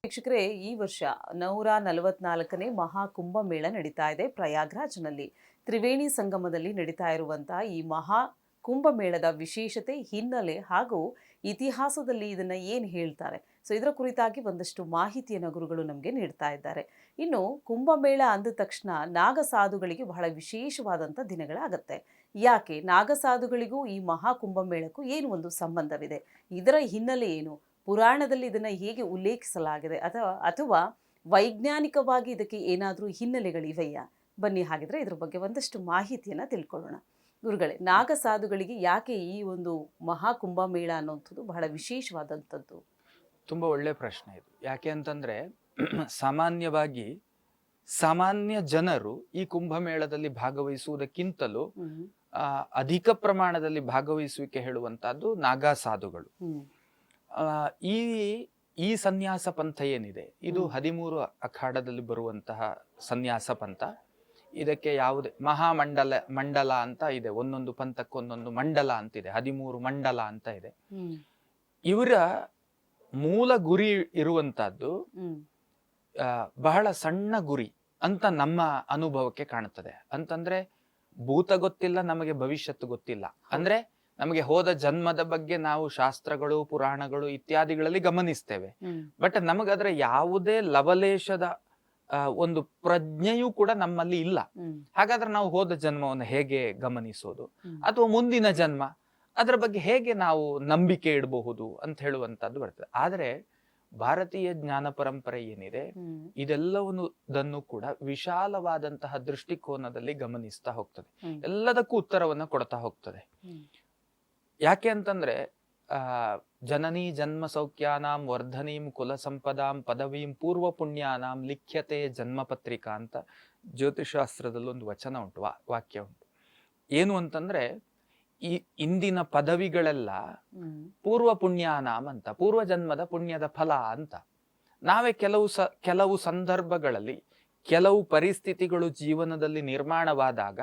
ವೀಕ್ಷಕರೇ, ಈ ವರ್ಷ 144ನೇ ಮಹಾಕುಂಭಮೇಳ ನಡೀತಾ ಇದೆ ಪ್ರಯಾಗ್ರಾಜ್ನಲ್ಲಿ. ತ್ರಿವೇಣಿ ಸಂಗಮದಲ್ಲಿ ನಡೀತಾ ಇರುವಂತಹ ಈ ಮಹಾ ಕುಂಭಮೇಳದ ವಿಶೇಷತೆ, ಹಿನ್ನೆಲೆ ಹಾಗೂ ಇತಿಹಾಸದಲ್ಲಿ ಇದನ್ನ ಏನು ಹೇಳ್ತಾರೆ, ಸೊ ಇದರ ಕುರಿತಾಗಿ ಒಂದಷ್ಟು ಮಾಹಿತಿಯನ್ನು ಗುರುಗಳು ನಮಗೆ ನೀಡ್ತಾ ಇದ್ದಾರೆ. ಇನ್ನು ಕುಂಭಮೇಳ ಅಂದ ತಕ್ಷಣ ನಾಗಸಾಧುಗಳಿಗೆ ಬಹಳ ವಿಶೇಷವಾದಂಥ ದಿನಗಳಾಗತ್ತೆ. ಯಾಕೆ ನಾಗಸಾಧುಗಳಿಗೂ ಈ ಮಹಾ ಕುಂಭಮೇಳಕ್ಕೂ ಏನು ಒಂದು ಸಂಬಂಧವಿದೆ, ಇದರ ಹಿನ್ನೆಲೆ ಏನು, ಪುರಾಣದಲ್ಲಿ ಇದನ್ನು ಹೇಗೆ ಉಲ್ಲೇಖಿಸಲಾಗಿದೆ, ಅಥವಾ ವೈಜ್ಞಾನಿಕವಾಗಿ ಇದಕ್ಕೆ ಏನಾದರೂ ಹಿನ್ನೆಲೆಗಳಿವೆಯಾ? ಬನ್ನಿ ಹಾಗಿದ್ರೆ ಇದ್ರ ಬಗ್ಗೆ ಒಂದಷ್ಟು ಮಾಹಿತಿಯನ್ನು ತಿಳ್ಕೊಳ್ಳೋಣ. ಗುರುಗಳೇ, ನಾಗಸಾಧುಗಳಿಗೆ ಯಾಕೆ ಈ ಒಂದು ಮಹಾ ಕುಂಭಮೇಳ ಅನ್ನೋಂಥದ್ದು ಬಹಳ ವಿಶೇಷವಾದಂಥದ್ದು? ತುಂಬ ಒಳ್ಳೆ ಪ್ರಶ್ನೆ ಇದು. ಯಾಕೆ ಅಂತಂದ್ರೆ ಸಾಮಾನ್ಯವಾಗಿ ಸಾಮಾನ್ಯ ಜನರು ಈ ಕುಂಭಮೇಳದಲ್ಲಿ ಭಾಗವಹಿಸುವುದಕ್ಕಿಂತಲೂ ಅಧಿಕ ಪ್ರಮಾಣದಲ್ಲಿ ಭಾಗವಹಿಸುವಿಕೆ ಹೇಳುವಂತಹದ್ದು ನಾಗಸಾಧುಗಳು. ಈ ಈ ಸನ್ಯಾಸ ಪಂಥ ಏನಿದೆ, ಇದು 13 ಅಖಾಡದಲ್ಲಿ ಬರುವಂತಹ ಸನ್ಯಾಸ ಪಂಥ. ಇದಕ್ಕೆ ಯಾವುದೇ ಮಂಡಲ ಅಂತ ಇದೆ, ಒಂದೊಂದು ಪಂಥಕ್ಕೊಂದೊಂದು ಮಂಡಲ ಅಂತಿದೆ, 13 ಮಂಡಲ ಅಂತ ಇದೆ. ಇವರ ಮೂಲ ಗುರಿ ಇರುವಂತಹದ್ದು ಬಹಳ ಸಣ್ಣ ಗುರಿ ಅಂತ ನಮ್ಮ ಅನುಭವಕ್ಕೆ ಕಾಣುತ್ತದೆ. ಅಂತಂದ್ರೆ ಭೂತ ಗೊತ್ತಿಲ್ಲ, ನಮಗೆ ಭವಿಷ್ಯತ್ತು ಗೊತ್ತಿಲ್ಲ. ಅಂದ್ರೆ ನಮಗೆ ಹೋದ ಜನ್ಮದ ಬಗ್ಗೆ ನಾವು ಶಾಸ್ತ್ರಗಳು, ಪುರಾಣಗಳು ಇತ್ಯಾದಿಗಳಲ್ಲಿ ಗಮನಿಸ್ತೇವೆ. ಬಟ್ ನಮಗದ್ರ ಯಾವುದೇ ಲವಲೇಶದ ಒಂದು ಪ್ರಜ್ಞೆಯೂ ಕೂಡ ನಮ್ಮಲ್ಲಿ ಇಲ್ಲ. ಹಾಗಾದ್ರೆ ನಾವು ಹೋದ ಜನ್ಮವನ್ನು ಹೇಗೆ ಗಮನಿಸೋದು, ಅಥವಾ ಮುಂದಿನ ಜನ್ಮ ಅದರ ಬಗ್ಗೆ ಹೇಗೆ ನಾವು ನಂಬಿಕೆ ಇಡಬಹುದು ಅಂತ ಹೇಳುವಂತದ್ದು ಬರ್ತದೆ. ಆದರೆ ಭಾರತೀಯ ಜ್ಞಾನ ಪರಂಪರೆ ಏನಿದೆ, ಇದೆಲ್ಲವನ್ನೂ ಕೂಡ ವಿಶಾಲವಾದಂತಹ ದೃಷ್ಟಿಕೋನದಲ್ಲಿ ಗಮನಿಸ್ತಾ ಹೋಗ್ತದೆ, ಎಲ್ಲದಕ್ಕೂ ಉತ್ತರವನ್ನ ಕೊಡ್ತಾ ಹೋಗ್ತದೆ. ಯಾಕೆ ಅಂತಂದ್ರೆ ಜನನೀ ಜನ್ಮ ಸೌಖ್ಯಾನಾಂ ವರ್ಧನೀಂ ಕುಲ ಸಂಪದಾಂ ಪದವೀಂ ಪೂರ್ವ ಪುಣ್ಯಾನಾಂ ಲಿಖ್ಯತೆ ಜನ್ಮ ಪತ್ರಿಕಾ ಅಂತ ಜ್ಯೋತಿಷಾಸ್ತ್ರದಲ್ಲಿ ಒಂದು ವಚನ ಉಂಟು, ವಾಕ್ಯ ಉಂಟು. ಏನು ಅಂತಂದ್ರೆ ಈ ಇಂದಿನ ಪದವಿಗಳೆಲ್ಲ ಪೂರ್ವ ಪುಣ್ಯಾನಾಂ ಅಂತ, ಪೂರ್ವ ಜನ್ಮದ ಪುಣ್ಯದ ಫಲ ಅಂತ. ನಾವೇ ಕೆಲವು ಸಂದರ್ಭಗಳಲ್ಲಿ ಕೆಲವು ಪರಿಸ್ಥಿತಿಗಳು ಜೀವನದಲ್ಲಿ ನಿರ್ಮಾಣವಾದಾಗ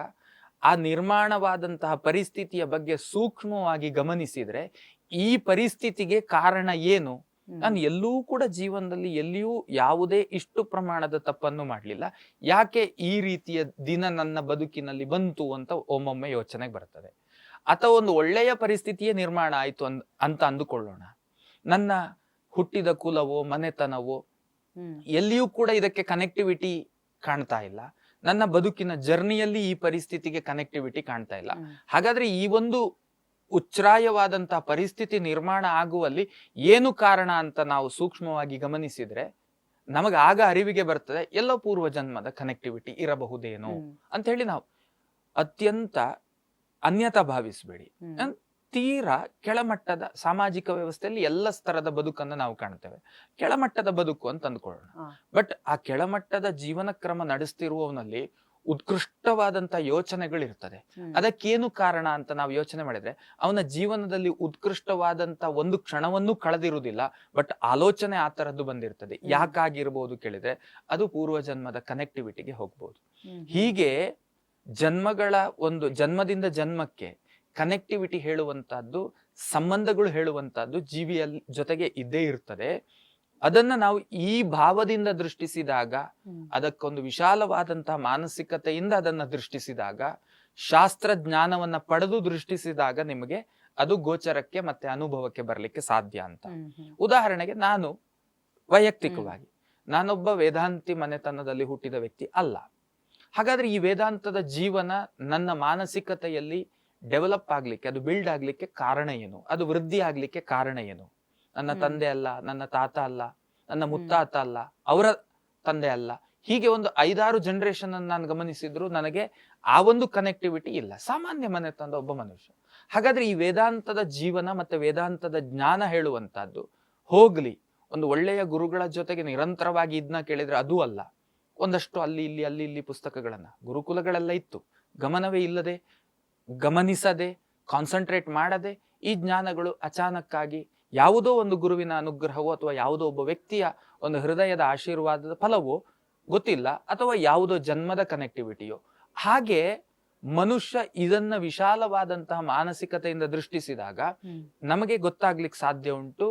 ಆ ನಿರ್ಮಾಣವಾದಂತಹ ಪರಿಸ್ಥಿತಿಯ ಬಗ್ಗೆ ಸೂಕ್ಷ್ಮವಾಗಿ ಗಮನಿಸಿದ್ರೆ ಈ ಪರಿಸ್ಥಿತಿಗೆ ಕಾರಣ ಏನು, ನಾನು ಎಲ್ಲೂ ಕೂಡ ಜೀವನದಲ್ಲಿ ಎಲ್ಲಿಯೂ ಯಾವುದೇ ಇಷ್ಟು ಪ್ರಮಾಣದ ತಪ್ಪನ್ನು ಮಾಡಲಿಲ್ಲ, ಯಾಕೆ ಈ ರೀತಿಯ ದಿನ ನನ್ನ ಬದುಕಿನಲ್ಲಿ ಬಂತು ಅಂತ ಒಮ್ಮೊಮ್ಮೆ ಯೋಚನೆಗೆ ಬರ್ತದೆ. ಅಥವಾ ಒಂದು ಒಳ್ಳೆಯ ಪರಿಸ್ಥಿತಿಯೇ ನಿರ್ಮಾಣ ಆಯ್ತು ಅಂತ ಅಂದುಕೊಳ್ಳೋಣ, ನನ್ನ ಹುಟ್ಟಿದ ಕುಲವೋ ಮನೆತನವೋ ಎಲ್ಲಿಯೂ ಕೂಡ ಇದಕ್ಕೆ ಕನೆಕ್ಟಿವಿಟಿ ಕಾಣ್ತಾ ಇಲ್ಲ, ನನ್ನ ಬದುಕಿನ ಜರ್ನಿಯಲ್ಲಿ ಈ ಪರಿಸ್ಥಿತಿಗೆ ಕನೆಕ್ಟಿವಿಟಿ ಕಾಣ್ತಾ ಇಲ್ಲ. ಹಾಗಾದ್ರೆ ಈ ಒಂದು ಉಚ್ಛ್ರಾಯವಾದಂತಹ ಪರಿಸ್ಥಿತಿ ನಿರ್ಮಾಣ ಆಗುವಲ್ಲಿ ಏನು ಕಾರಣ ಅಂತ ನಾವು ಸೂಕ್ಷ್ಮವಾಗಿ ಗಮನಿಸಿದ್ರೆ ನಮಗೆ ಆಗ ಅರಿವಿಗೆ ಬರ್ತದೆ, ಎಲ್ಲೋ ಪೂರ್ವ ಜನ್ಮದ ಕನೆಕ್ಟಿವಿಟಿ ಇರಬಹುದೇನೋ ಅಂತ ಹೇಳಿ ನಾವು ಅತ್ಯಂತ ಅನ್ಯತಾ ಭಾವಿಸಬೇಡಿ. ತೀರಾ ಕೆಳಮಟ್ಟದ ಸಾಮಾಜಿಕ ವ್ಯವಸ್ಥೆಯಲ್ಲಿ ಎಲ್ಲ ಸ್ತರದ ಬದುಕನ್ನು ನಾವು ಕಾಣ್ತೇವೆ, ಕೆಳಮಟ್ಟದ ಬದುಕು ಅಂತ ಅಂದ್ಕೊಳ್ಳೋಣ. ಬಟ್ ಆ ಕೆಳಮಟ್ಟದ ಜೀವನ ಕ್ರಮ ನಡೆಸ್ತಿರುವವನಲ್ಲಿ ಉತ್ಕೃಷ್ಟವಾದಂತ ಯೋಚನೆಗಳಿರ್ತದೆ. ಅದಕ್ಕೇನು ಕಾರಣ ಅಂತ ನಾವು ಯೋಚನೆ ಮಾಡಿದ್ರೆ ಅವನ ಜೀವನದಲ್ಲಿ ಉತ್ಕೃಷ್ಟವಾದಂತ ಒಂದು ಕ್ಷಣವನ್ನೂ ಕಳೆದಿರುವುದಿಲ್ಲ, ಬಟ್ ಆಲೋಚನೆ ಆ ತರದ್ದು ಬಂದಿರ್ತದೆ. ಯಾಕಾಗಿರ್ಬೋದು ಕೇಳಿದ್ರೆ ಅದು ಪೂರ್ವ ಜನ್ಮದ ಕನೆಕ್ಟಿವಿಟಿಗೆ ಹೋಗ್ಬೋದು. ಹೀಗೆ ಜನ್ಮಗಳ ಒಂದು ಜನ್ಮದಿಂದ ಜನ್ಮಕ್ಕೆ ಕನೆಕ್ಟಿವಿಟಿ ಹೇಳುವಂತಹದ್ದು, ಸಂಬಂಧಗಳು ಹೇಳುವಂತಹದ್ದು ಜೀವಿಯ ಜೊತೆಗೆ ಇದ್ದೇ ಇರ್ತದೆ. ಅದನ್ನ ನಾವು ಈ ಭಾವದಿಂದ ದೃಷ್ಟಿಸಿದಾಗ, ಅದಕ್ಕೊಂದು ವಿಶಾಲವಾದಂತಹ ಮಾನಸಿಕತೆಯಿಂದ ಅದನ್ನ ದೃಷ್ಟಿಸಿದಾಗ, ಶಾಸ್ತ್ರಜ್ಞಾನವನ್ನ ಪಡೆದು ದೃಷ್ಟಿಸಿದಾಗ ನಿಮಗೆ ಅದು ಗೋಚರಕ್ಕೆ ಮತ್ತೆ ಅನುಭವಕ್ಕೆ ಬರಲಿಕ್ಕೆ ಸಾಧ್ಯ ಅಂತ. ಉದಾಹರಣೆಗೆ ನಾನು ವೈಯಕ್ತಿಕವಾಗಿ ನಾನೊಬ್ಬ ವೇದಾಂತಿ ಮನೆತನದಲ್ಲಿ ಹುಟ್ಟಿದ ವ್ಯಕ್ತಿ ಅಲ್ಲ. ಹಾಗಾದ್ರೆ ಈ ವೇದಾಂತದ ಜೀವನ ನನ್ನ ಮಾನಸಿಕತೆಯಲ್ಲಿ ಡೆವಲಪ್ ಆಗ್ಲಿಕ್ಕೆ, ಅದು ಬಿಲ್ಡ್ ಆಗ್ಲಿಕ್ಕೆ ಕಾರಣ ಏನು, ಅದು ವೃದ್ಧಿ ಆಗ್ಲಿಕ್ಕೆ ಕಾರಣ ಏನು? ನನ್ನ ತಂದೆ ಅಲ್ಲ, ನನ್ನ ತಾತ ಅಲ್ಲ, ನನ್ನ ಮುತ್ತಾತ ಅಲ್ಲ, ಅವರ ತಂದೆ ಅಲ್ಲ, ಹೀಗೆ ಒಂದು 5-6 ಜನರೇಷನ್ ಅನ್ನು ನಾನು ಗಮನಿಸಿದ್ರು ನನಗೆ ಆ ಒಂದು ಕನೆಕ್ಟಿವಿಟಿ ಇಲ್ಲ, ಸಾಮಾನ್ಯ ಮನೆತನದ ಒಬ್ಬ ಮನುಷ್ಯ. ಹಾಗಾದ್ರೆ ಈ ವೇದಾಂತದ ಜೀವನ ಮತ್ತೆ ವೇದಾಂತದ ಜ್ಞಾನ ಹೇಳುವಂತಹದ್ದು ಹೋಗ್ಲಿ, ಒಂದು ಒಳ್ಳೆಯ ಗುರುಗಳ ಜೊತೆಗೆ ನಿರಂತರವಾಗಿ ಇದನ್ನ ಕೇಳಿದ್ರೆ ಅದು ಅಲ್ಲ. ಒಂದಷ್ಟು ಅಲ್ಲಿ ಇಲ್ಲಿ ಪುಸ್ತಕಗಳನ್ನ, ಗುರುಕುಲಗಳೆಲ್ಲ ಇತ್ತು, ಗಮನವೇ ಇಲ್ಲದೆ, ಗಮನಿಸದೆ, ಕಾನ್ಸಂಟ್ರೇಟ್ ಮಾಡದೆ ಈ ಜ್ಞಾನಗಳು ಅಚಾನಕ್ಕಾಗಿ ಯಾವುದೋ ಒಂದು ಗುರುವಿನ ಅನುಗ್ರಹವೋ ಅಥವಾ ಯಾವುದೋ ಒಬ್ಬ ವ್ಯಕ್ತಿಯ ಒಂದು ಹೃದಯದ ಆಶೀರ್ವಾದದ ಫಲವೋ ಗೊತ್ತಿಲ್ಲ, ಅಥವಾ ಯಾವುದೋ ಜನ್ಮದ ಕನೆಕ್ಟಿವಿಟಿಯೋ. ಹಾಗೆ ಮನುಷ್ಯ ಇದನ್ನ ವಿಶಾಲವಾದಂತಹ ಮಾನಸಿಕತೆಯಿಂದ ದೃಷ್ಟಿಸಿದಾಗ ನಮಗೆ ಗೊತ್ತಾಗ್ಲಿಕ್ಕೆ ಸಾಧ್ಯ ಉಂಟು,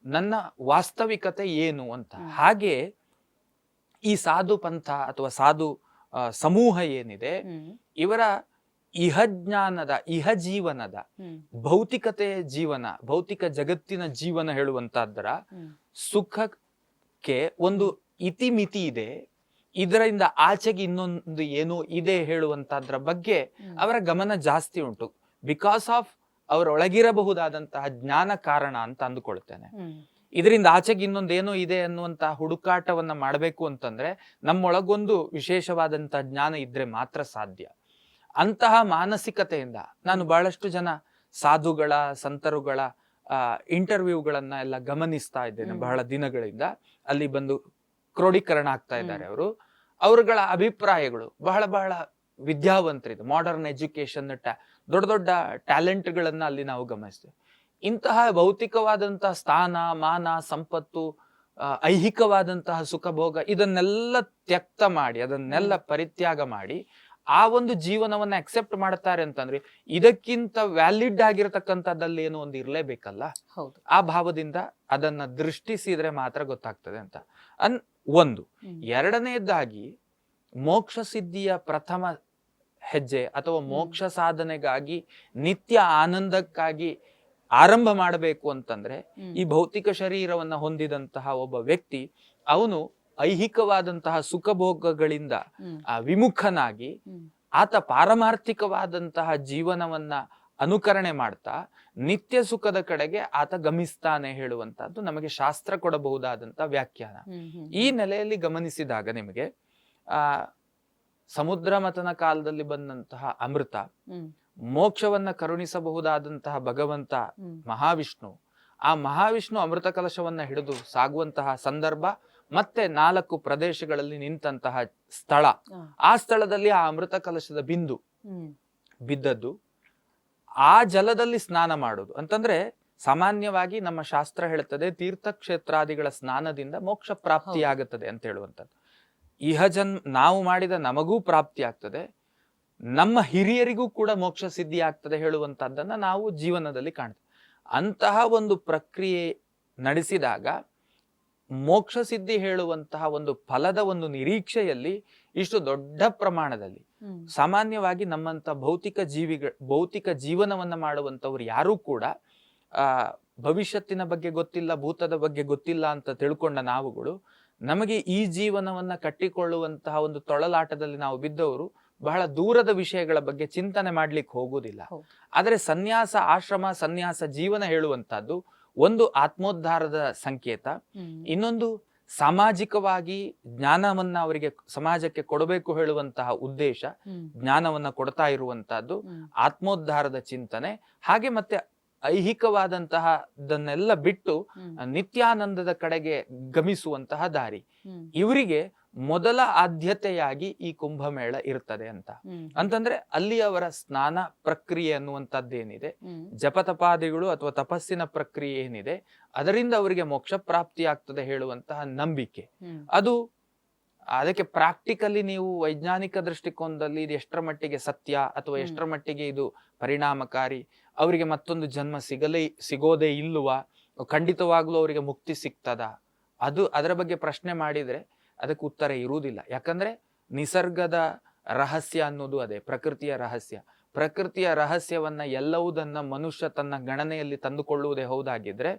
ನನ್ನ ವಾಸ್ತವಿಕತೆ ಏನು ಅಂತ. ಹಾಗೆ ಈ ಸಾಧು ಪಂಥ ಅಥವಾ ಸಾಧು ಸಮೂಹ ಏನಿದೆ, ಇವರ ಇಹಜ್ಞಾನದ ಇಹಜೀವನದ ಭೌತಿಕತೆಯ ಜೀವನ, ಭೌತಿಕ ಜಗತ್ತಿನ ಜೀವನ ಹೇಳುವಂತಹದ್ದರ ಸುಖಕ್ಕೆ ಒಂದು ಇತಿಮಿತಿ ಇದೆ, ಇದರಿಂದ ಆಚೆಗೆ ಇನ್ನೊಂದು ಏನೋ ಇದೆ ಹೇಳುವಂತಹದ್ರ ಬಗ್ಗೆ ಅವರ ಗಮನ ಜಾಸ್ತಿ ಉಂಟು. ಬಿಕಾಸ್ ಆಫ್ ಅವರೊಳಗಿರಬಹುದಾದಂತಹ ಜ್ಞಾನ ಕಾರಣ ಅಂತ ಅಂದುಕೊಳ್ತೇನೆ. ಇದರಿಂದ ಆಚೆಗೆ ಇನ್ನೊಂದೇನೋ ಇದೆ ಅನ್ನುವಂತಹ ಹುಡುಕಾಟವನ್ನ ಮಾಡಬೇಕು ಅಂತಂದ್ರೆ ನಮ್ಮೊಳಗೊಂದು ವಿಶೇಷವಾದಂತಹ ಜ್ಞಾನ ಇದ್ರೆ ಮಾತ್ರ ಸಾಧ್ಯ. ಅಂತಹ ಮಾನಸಿಕತೆಯಿಂದ ನಾನು ಬಹಳಷ್ಟು ಜನ ಸಾಧುಗಳ, ಸಂತರುಗಳ ಇಂಟರ್ವ್ಯೂಗಳನ್ನ ಎಲ್ಲ ಗಮನಿಸ್ತಾ ಇದ್ದೇನೆ ಬಹಳ ದಿನಗಳಿಂದ. ಅಲ್ಲಿ ಬಂದು ಕ್ರೋಢೀಕರಣ ಆಗ್ತಾ ಇದ್ದಾರೆ ಅವರು. ಅವರುಗಳ ಅಭಿಪ್ರಾಯಗಳು ಬಹಳ ಬಹಳ ವಿದ್ಯಾವಂತರಿದೆ, ಮಾಡರ್ನ್ ಎಜುಕೇಶನ್, ದೊಡ್ಡ ದೊಡ್ಡ ಟ್ಯಾಲೆಂಟ್ಗಳನ್ನ ಅಲ್ಲಿ ನಾವು ಗಮನಿಸ್ತೇವೆ. ಇಂತಹ ಭೌತಿಕವಾದಂತಹ ಸ್ಥಾನ, ಮಾನ, ಸಂಪತ್ತು, ಐಹಿಕವಾದಂತಹ ಸುಖಭೋಗ ಇದನ್ನೆಲ್ಲ ತ್ಯಕ್ತ ಮಾಡಿ, ಅದನ್ನೆಲ್ಲ ಪರಿತ್ಯಾಗ ಮಾಡಿ ಆ ಒಂದು ಜೀವನವನ್ನ ಅಕ್ಸೆಪ್ಟ್ ಮಾಡ್ತಾರೆ ಅಂತಂದ್ರೆ ಇದಕ್ಕಿಂತ ವ್ಯಾಲಿಡ್ ಆಗಿರತಕ್ಕಂಥದ್ದಲ್ಲಿ ಏನೋ ಒಂದು ಇರ್ಲೇಬೇಕಲ್ಲ. ಆ ಭಾವದಿಂದ ಅದನ್ನ ದೃಷ್ಟಿಸಿದ್ರೆ ಮಾತ್ರ ಗೊತ್ತಾಗ್ತದೆ ಅಂತ ಒಂದು. ಎರಡನೇದಾಗಿ ಮೋಕ್ಷ ಸಿದ್ಧಿಯ ಪ್ರಥಮ ಹೆಜ್ಜೆ ಅಥವಾ ಮೋಕ್ಷ ಸಾಧನೆಗಾಗಿ, ನಿತ್ಯ ಆನಂದಕ್ಕಾಗಿ ಆರಂಭ ಮಾಡಬೇಕು ಅಂತಂದ್ರೆ ಈ ಭೌತಿಕ ಶರೀರವನ್ನ ಹೊಂದಿದಂತಹ ಒಬ್ಬ ವ್ಯಕ್ತಿ ಅವನು ಐಹಿಕವಾದಂತಹ ಸುಖಭೋಗಗಳಿಂದ ವಿಮುಖನಾಗಿ ಆತ ಪಾರಮಾರ್ಥಿಕವಾದಂತಹ ಜೀವನವನ್ನ ಅನುಕರಣೆ ಮಾಡ್ತಾ ನಿತ್ಯ ಸುಖದ ಕಡೆಗೆ ಆತ ಗಮಿಸ್ತಾನೆ ಹೇಳುವಂತಹದ್ದು ನಮಗೆ ಶಾಸ್ತ್ರ ಕೊಡಬಹುದಾದಂತಹ ವ್ಯಾಖ್ಯಾನ. ಈ ನೆಲೆಯಲ್ಲಿ ಗಮನಿಸಿದಾಗ ನಿಮಗೆ ಸಮುದ್ರ ಮಥನ ಕಾಲದಲ್ಲಿ ಬಂದಂತಹ ಅಮೃತ, ಮೋಕ್ಷವನ್ನ ಕರುಣಿಸಬಹುದಾದಂತಹ ಭಗವಂತ ಮಹಾವಿಷ್ಣು, ಆ ಮಹಾವಿಷ್ಣು ಅಮೃತ ಕಲಶವನ್ನ ಹಿಡಿದು ಸಾಗುವಂತಹ ಸಂದರ್ಭ, ಮತ್ತೆ 4 ಪ್ರದೇಶಗಳಲ್ಲಿ ನಿಂತಹ ಸ್ಥಳ, ಆ ಸ್ಥಳದಲ್ಲಿ ಆ ಅಮೃತ ಕಲಶದ ಬಿಂದು ಬಿದ್ದದ್ದು, ಆ ಜಲದಲ್ಲಿ ಸ್ನಾನ ಮಾಡುದು ಅಂತಂದ್ರೆ ಸಾಮಾನ್ಯವಾಗಿ ನಮ್ಮ ಶಾಸ್ತ್ರ ಹೇಳುತ್ತದೆ ತೀರ್ಥಕ್ಷೇತ್ರಾದಿಗಳ ಸ್ನಾನದಿಂದ ಮೋಕ್ಷ ಪ್ರಾಪ್ತಿಯಾಗುತ್ತದೆ ಅಂತ ಹೇಳುವಂಥದ್ದು. ನಾವು ಮಾಡಿದ ನಮಗೂ ಪ್ರಾಪ್ತಿ ಆಗ್ತದೆ, ನಮ್ಮ ಹಿರಿಯರಿಗೂ ಕೂಡ ಮೋಕ್ಷ ಸಿದ್ಧಿ ಆಗ್ತದೆ ಹೇಳುವಂತಹದ್ದನ್ನ ನಾವು ಜೀವನದಲ್ಲಿ ಕಾಣ್ತೇವೆ. ಅಂತಹ ಒಂದು ಪ್ರಕ್ರಿಯೆ ನಡೆಸಿದಾಗ ಮೋಕ್ಷ ಸಿದ್ಧಿ ಹೇಳುವಂತಹ ಒಂದು ಫಲದ ಒಂದು ನಿರೀಕ್ಷೆಯಲ್ಲಿ ಇಷ್ಟು ದೊಡ್ಡ ಪ್ರಮಾಣದಲ್ಲಿ ಸಾಮಾನ್ಯವಾಗಿ ನಮ್ಮಂತ ಭೌತಿಕ ಜೀವನವನ್ನ ಮಾಡುವಂತವ್ರು ಯಾರೂ ಕೂಡ ಭವಿಷ್ಯತ್ತಿನ ಬಗ್ಗೆ ಗೊತ್ತಿಲ್ಲ, ಭೂತದ ಬಗ್ಗೆ ಗೊತ್ತಿಲ್ಲ ಅಂತ ತಿಳ್ಕೊಂಡ ನಾವುಗಳು ನಮಗೆ ಈ ಜೀವನವನ್ನ ಕಟ್ಟಿಕೊಳ್ಳುವಂತಹ ಒಂದು ತೊಳಲಾಟದಲ್ಲಿ ನಾವು ಬಿದ್ದವರು ಬಹಳ ದೂರದ ವಿಷಯಗಳ ಬಗ್ಗೆ ಚಿಂತನೆ ಮಾಡ್ಲಿಕ್ಕೆ ಹೋಗುವುದಿಲ್ಲ. ಆದ್ರೆ ಸನ್ಯಾಸ ಆಶ್ರಮ, ಸನ್ಯಾಸ ಜೀವನ ಹೇಳುವಂತಹದ್ದು ಒಂದು ಆತ್ಮೋದ್ಧಾರದ ಸಂಕೇತ, ಇನ್ನೊಂದು ಸಾಮಾಜಿಕವಾಗಿ ಜ್ಞಾನವನ್ನ ಅವರಿಗೆ ಸಮಾಜಕ್ಕೆ ಕೊಡಬೇಕು ಹೇಳುವಂತಹ ಉದ್ದೇಶ, ಜ್ಞಾನವನ್ನ ಕೊಡ್ತಾ ಇರುವಂತಹದ್ದು ಆತ್ಮೋದ್ಧಾರದ ಚಿಂತನೆ. ಹಾಗೆ ಮತ್ತೆ ಐಹಿಕವಾದಂತಹದನ್ನೆಲ್ಲ ಬಿಟ್ಟು ನಿತ್ಯಾನಂದದ ಕಡೆಗೆ ಗಮಿಸುವಂತಹ ದಾರಿ. ಇವರಿಗೆ ಮೊದಲ ಆದ್ಯತೆಯಾಗಿ ಈ ಕುಂಭಮೇಳ ಇರ್ತದೆ ಅಂತಂದ್ರೆ ಅಲ್ಲಿ ಅವರ ಸ್ನಾನ ಪ್ರಕ್ರಿಯೆ ಅನ್ನುವಂಥದ್ದೇನಿದೆ, ಜಪತಪಾದಿಗಳು ಅಥವಾ ತಪಸ್ಸಿನ ಪ್ರಕ್ರಿಯೆ ಏನಿದೆ, ಅದರಿಂದ ಅವರಿಗೆ ಮೋಕ್ಷ ಪ್ರಾಪ್ತಿ ಆಗ್ತದೆ ಹೇಳುವಂತಹ ನಂಬಿಕೆ. ಅದಕ್ಕೆ ಪ್ರಾಕ್ಟಿಕಲಿ ನೀವು ವೈಜ್ಞಾನಿಕ ದೃಷ್ಟಿಕೋನದಲ್ಲಿ ಇದು ಎಷ್ಟರ ಮಟ್ಟಿಗೆ ಸತ್ಯ ಅಥವಾ ಎಷ್ಟರ ಮಟ್ಟಿಗೆ ಇದು ಪರಿಣಾಮಕಾರಿ, ಅವರಿಗೆ ಮತ್ತೊಂದು ಜನ್ಮ ಸಿಗೋದೇ ಇಲ್ಲವಾ, ಖಂಡಿತವಾಗ್ಲೂ ಅವರಿಗೆ ಮುಕ್ತಿ ಸಿಗ್ತದ, ಅದರ ಬಗ್ಗೆ ಪ್ರಶ್ನೆ ಮಾಡಿದ್ರೆ ಅದಕ್ಕೆ ಉತ್ತರ ಇರುವುದಿಲ್ಲ. ಯಾಕಂದ್ರೆ ನಿಸರ್ಗದ ರಹಸ್ಯ ಅನ್ನೋದು ಅದೇ, ಪ್ರಕೃತಿಯ ರಹಸ್ಯ. ಪ್ರಕೃತಿಯ ರಹಸ್ಯವನ್ನ ಎಲ್ಲವುದನ್ನ ಮನುಷ್ಯ ತನ್ನ ಗಣನೆಯಲ್ಲಿ ತಂದುಕೊಳ್ಳುವುದೇ ಹೌದಾಗಿದ್ರೆ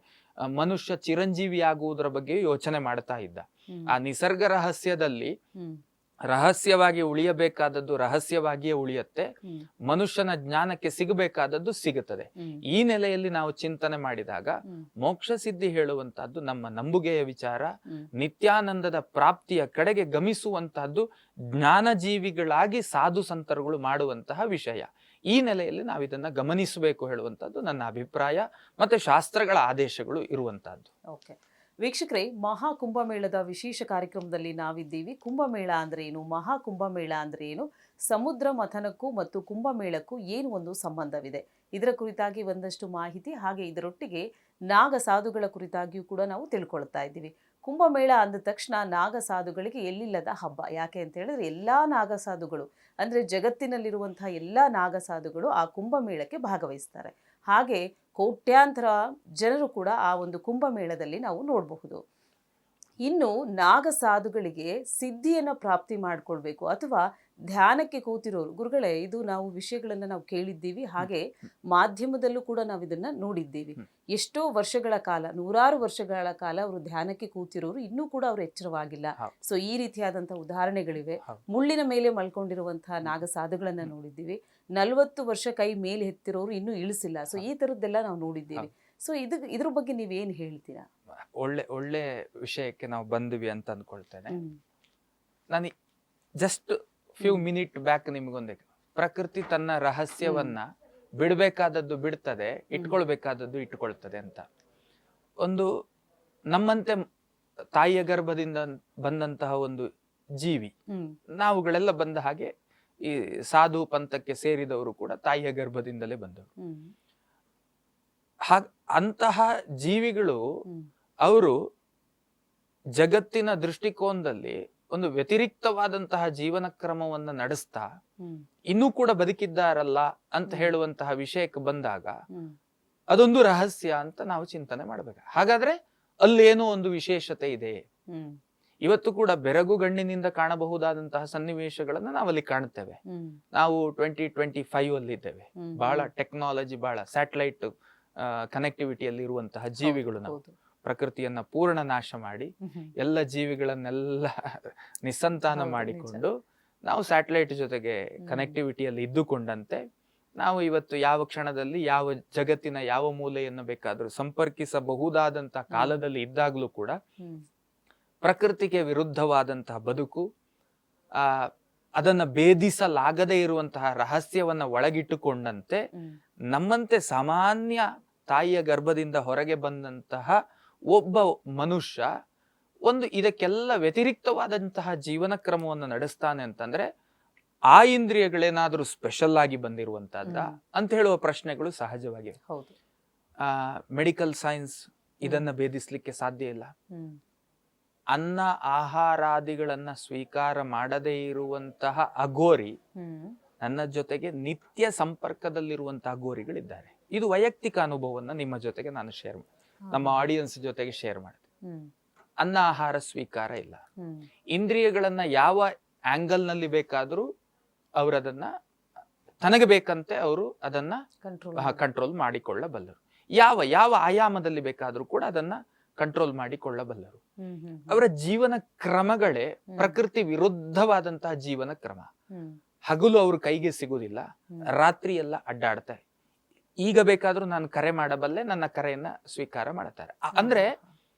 ಮನುಷ್ಯ ಚಿರಂಜೀವಿಯಾಗುವುದರ ಬಗ್ಗೆ ಯೋಚನೆ ಮಾಡ್ತಾ ಇದ್ದ. ಆ ನಿಸರ್ಗ ರಹಸ್ಯದಲ್ಲಿ ರಹಸ್ಯವಾಗಿ ಉಳಿಯಬೇಕಾದದ್ದು ರಹಸ್ಯವಾಗಿಯೇ ಉಳಿಯುತ್ತೆ, ಮನುಷ್ಯನ ಜ್ಞಾನಕ್ಕೆ ಸಿಗಬೇಕಾದದ್ದು ಸಿಗುತ್ತದೆ. ಈ ನೆಲೆಯಲ್ಲಿ ನಾವು ಚಿಂತನೆ ಮಾಡಿದಾಗ ಮೋಕ್ಷ ಸಿದ್ಧಿ ಹೇಳುವಂತಹದ್ದು ನಮ್ಮ ನಂಬುಗೆಯ ವಿಚಾರ, ನಿತ್ಯಾನಂದದ ಪ್ರಾಪ್ತಿಯ ಕಡೆಗೆ ಗಮಿಸುವಂತಹದ್ದು ಜ್ಞಾನಜೀವಿಗಳಾಗಿ ಸಾಧು ಸಂತರುಗಳು ಮಾಡುವಂತಹ ವಿಷಯ. ಈ ನೆಲೆಯಲ್ಲಿ ನಾವು ಇದನ್ನ ಗಮನಿಸಬೇಕು ಹೇಳುವಂತಹದ್ದು ನನ್ನ ಅಭಿಪ್ರಾಯ, ಮತ್ತೆ ಶಾಸ್ತ್ರಗಳ ಆದೇಶಗಳು ಇರುವಂತಹದ್ದು. ಓಕೆ ವೀಕ್ಷಕರೇ, ಮಹಾ ಕುಂಭಮೇಳದ ವಿಶೇಷ ಕಾರ್ಯಕ್ರಮದಲ್ಲಿ ನಾವಿದ್ದೀವಿ. ಕುಂಭಮೇಳ ಅಂದ್ರೆ ಏನು, ಮಹಾ ಕುಂಭಮೇಳ ಅಂದ್ರೆ ಏನು, ಸಮುದ್ರ ಮಥನಕ್ಕೂ ಮತ್ತು ಕುಂಭಮೇಳಕ್ಕೂ ಏನು ಒಂದು ಸಂಬಂಧವಿದೆ, ಇದರ ಕುರಿತಾಗಿ ಒಂದಷ್ಟು ಮಾಹಿತಿ, ಹಾಗೆ ಇದರೊಟ್ಟಿಗೆ ನಾಗ ಸಾಧುಗಳ ಕುರಿತಾಗಿಯೂ ಕೂಡ ನಾವು ತಿಳ್ಕೊಳ್ತಾ ಇದ್ದೀವಿ. ಕುಂಭಮೇಳ ಅಂದ ತಕ್ಷಣ ನಾಗಸಾಧುಗಳಿಗೆ ಎಲ್ಲಿಲ್ಲದ ಹಬ್ಬ. ಯಾಕೆ ಅಂತ ಹೇಳಿದ್ರೆ ಎಲ್ಲ ನಾಗಸಾಧುಗಳು ಅಂದರೆ ಜಗತ್ತಿನಲ್ಲಿರುವಂತಹ ಎಲ್ಲ ನಾಗಸಾಧುಗಳು ಆ ಕುಂಭಮೇಳಕ್ಕೆ ಭಾಗವಹಿಸ್ತಾರೆ. ಹಾಗೆ ಕೋಟ್ಯಾಂತರ ಜನರು ಕೂಡ ಆ ಒಂದು ಕುಂಭಮೇಳದಲ್ಲಿ ನಾವು ನೋಡಬಹುದು. ಇನ್ನು ನಾಗಸಾಧುಗಳಿಗೆ ಸಿದ್ಧಿಯನ್ನು ಪ್ರಾಪ್ತಿ ಮಾಡಿಕೊಳ್ಬೇಕು ಅಥವಾ ಧ್ಯಾನಕ್ಕೆ ಕೂತಿರೋರು, ಗುರುಗಳೇ ಇದು ನಾವು ವಿಷಯಗಳನ್ನು ನಾವು ಕೇಳಿದ್ದೀವಿ, ಹಾಗೆ ಮಾಧ್ಯಮದಲ್ಲೂ ಕೂಡ ನಾವು ಇದನ್ನ ನೋಡಿದ್ದೀವಿ. ಎಷ್ಟೋ ವರ್ಷಗಳ ಕಾಲ, ನೂರಾರು ವರ್ಷಗಳ ಕಾಲ ಅವರು ಧ್ಯಾನಕ್ಕೆ ಕೂತಿರೋರು ಇನ್ನೂ ಕೂಡ ಅವರು ಎಚ್ಚರವಾಗಿಲ್ಲ. ಸೊ ಈ ರೀತಿಯಾದಂತಹ ಉದಾಹರಣೆಗಳಿವೆ. ಮುಳ್ಳಿನ ಮೇಲೆ ಮಲ್ಕೊಂಡಿರುವಂತಹ ನಾಗಸಾಧುಗಳನ್ನ ನೋಡಿದ್ದೀವಿ. 40 ವರ್ಷ ಕೈ ಮೇಲೆ ಎತ್ತಿರೋರು ಇನ್ನೂ ಇಳಿಸಿಲ್ಲ. ಸೊ ಈ ತರದ್ದೆಲ್ಲ ನಾವು ನೋಡಿದ್ದೀವಿ. ಸೊ ಇದ್ರ ಬಗ್ಗೆ ನೀವೇನು ಹೇಳ್ತೀರಾ? ಒಳ್ಳೆ ವಿಷಯಕ್ಕೆ ನಾವು ಬಂದ್ವಿ ಅಂತ ಅಂದ್ಕೊಳ್ತೇನೆ. ನಾನು ಜಸ್ಟ್ ಫ್ಯೂ ಮಿನಿಟ್ ಬ್ಯಾಕ್ ನಿಮ್ಗೊಂದೇ, ಪ್ರಕೃತಿ ತನ್ನ ರಹಸ್ಯವನ್ನ ಬಿಡಬೇಕಾದದ್ದು ಬಿಡ್ತದೆ, ಇಟ್ಕೊಳ್ಬೇಕಾದದ್ದು ಇಟ್ಕೊಳ್ತದೆ ಅಂತ. ಒಂದು ನಮ್ಮಂತೆ ತಾಯಿಯ ಗರ್ಭದಿಂದ ಬಂದಂತಹ ಒಂದು ಜೀವಿ, ನಾವುಗಳೆಲ್ಲ ಬಂದ ಹಾಗೆ ಈ ಸಾಧು ಪಂಥಕ್ಕೆ ಸೇರಿದವರು ಕೂಡ ತಾಯಿಯ ಗರ್ಭದಿಂದಲೇ ಬಂದವರು. ಅಂತಹ ಜೀವಿಗಳು ಅವರು ಜಗತ್ತಿನ ದೃಷ್ಟಿಕೋನದಲ್ಲಿ ಒಂದು ವ್ಯತಿರಿಕ್ತವಾದಂತಹ ಜೀವನ ಕ್ರಮವನ್ನ ನಡೆಸ್ತಾ ಇನ್ನೂ ಕೂಡ ಬದುಕಿದ್ದಾರಲ್ಲ ಅಂತ ಹೇಳುವಂತಹ ವಿಷಯಕ್ಕೆ ಬಂದಾಗ ಅದೊಂದು ರಹಸ್ಯ ಅಂತ ನಾವು ಚಿಂತನೆ ಮಾಡ್ಬೇಕು. ಹಾಗಾದ್ರೆ ಅಲ್ಲೇನೋ ಒಂದು ವಿಶೇಷತೆ ಇದೆ. ಇವತ್ತು ಕೂಡ ಬೆರಗುಗಣ್ಣಿನಿಂದ ಕಾಣಬಹುದಾದಂತಹ ಸನ್ನಿವೇಶಗಳನ್ನ ನಾವಲ್ಲಿ ಕಾಣುತ್ತೇವೆ. ನಾವು 2025 ಅಲ್ಲಿ ಇದ್ದೇವೆ. ಬಹಳ ಟೆಕ್ನಾಲಜಿ, ಬಹಳ ಸ್ಯಾಟಲೈಟ್ ಕನೆಕ್ಟಿವಿಟಿಯಲ್ಲಿ ಇರುವಂತಹ ಜೀವಿಗಳು. ನಾವು ಪ್ರಕೃತಿಯನ್ನ ಪೂರ್ಣ ನಾಶ ಮಾಡಿ ಎಲ್ಲ ಜೀವಿಗಳನ್ನೆಲ್ಲ ನಿಸ್ಸಂತಾನ ಮಾಡಿಕೊಂಡು ನಾವು ಸ್ಯಾಟಲೈಟ್ ಜೊತೆಗೆ ಕನೆಕ್ಟಿವಿಟಿಯಲ್ಲಿ ಇದ್ದುಕೊಂಡಂತೆ ನಾವು ಇವತ್ತು ಯಾವ ಕ್ಷಣದಲ್ಲಿ ಯಾವ ಜಗತ್ತಿನ ಯಾವ ಮೂಲೆಯನ್ನು ಬೇಕಾದ್ರೂ ಸಂಪರ್ಕಿಸಬಹುದಾದಂತಹ ಕಾಲದಲ್ಲಿ ಇದ್ದಾಗ್ಲೂ ಕೂಡ ಪ್ರಕೃತಿಗೆ ವಿರುದ್ಧವಾದಂತಹ ಬದುಕು, ಅದನ್ನ ಭೇದಿಸಲಾಗದೇ ಇರುವಂತಹ ರಹಸ್ಯವನ್ನ ಒಳಗಿಟ್ಟುಕೊಂಡಂತೆ ನಮ್ಮಂತೆ ಸಾಮಾನ್ಯ ತಾಯಿಯ ಗರ್ಭದಿಂದ ಹೊರಗೆ ಬಂದಂತಹ ಒಬ್ಬ ಮನುಷ್ಯ ಒಂದು ಇದಕ್ಕೆಲ್ಲ ವ್ಯತಿರಿಕ್ತವಾದಂತಹ ಜೀವನ ಕ್ರಮವನ್ನು ನಡೆಸ್ತಾನೆ ಅಂತಂದ್ರೆ ಆ ಇಂದ್ರಿಯಗಳೇನಾದ್ರೂ ಸ್ಪೆಷಲ್ ಆಗಿ ಬಂದಿರುವಂತಹದ್ದ ಅಂತ ಹೇಳುವ ಪ್ರಶ್ನೆಗಳು ಸಹಜವಾಗಿವೆ. ಮೆಡಿಕಲ್ ಸೈನ್ಸ್ ಇದನ್ನ ಭೇದಿಸ್ಲಿಕ್ಕೆ ಸಾಧ್ಯ ಇಲ್ಲ. ಅನ್ನ ಆಹಾರಾದಿಗಳನ್ನ ಸ್ವೀಕಾರ ಮಾಡದೇ ಇರುವಂತಹ ಅಘೋರಿ ನನ್ನ ಜೊತೆಗೆ ನಿತ್ಯ ಸಂಪರ್ಕದಲ್ಲಿರುವಂತಹ ಅಘೋರಿಗಳಿದ್ದಾರೆ. ಇದು ವೈಯಕ್ತಿಕ ಅನುಭವವನ್ನ ನಿಮ್ಮ ಜೊತೆಗೆ ನಾನು ನಮ್ಮ ಆಡಿಯನ್ಸ್ ಜೊತೆಗೆ ಶೇರ್ ಮಾಡ್ತೀನಿ. ಅನ್ನ ಆಹಾರ ಸ್ವೀಕಾರ ಇಲ್ಲ. ಇಂದ್ರಿಯಗಳನ್ನ ಯಾವ ಆಂಗಲ್ ನಲ್ಲಿ ಬೇಕಾದ್ರೂ ಅವರದನ್ನ ತನಗೆ ಬೇಕಂತೆ ಅವರು ಅದನ್ನ ಕಂಟ್ರೋಲ್ ಮಾಡಿಕೊಳ್ಳಬಲ್ಲರು. ಯಾವ ಯಾವ ಆಯಾಮದಲ್ಲಿ ಬೇಕಾದ್ರೂ ಕೂಡ ಅದನ್ನ ಕಂಟ್ರೋಲ್ ಮಾಡಿಕೊಳ್ಳಬಲ್ಲರು. ಅವರ ಜೀವನ ಕ್ರಮಗಳೇ ಪ್ರಕೃತಿ ವಿರುದ್ಧವಾದಂತಹ ಜೀವನ ಕ್ರಮ. ಹಗಲು ಅವ್ರ ಕೈಗೆ ಸಿಗುದಿಲ್ಲ, ರಾತ್ರಿ ಎಲ್ಲ ಅಡ್ಡಾಡ್ತಾರೆ. ಈಗ ಬೇಕಾದ್ರೂ ನಾನು ಕರೆ ಮಾಡಬಲ್ಲೆ, ನನ್ನ ಕರೆಯನ್ನ ಸ್ವೀಕಾರ ಮಾಡ್ತಾರೆ. ಅಂದ್ರೆ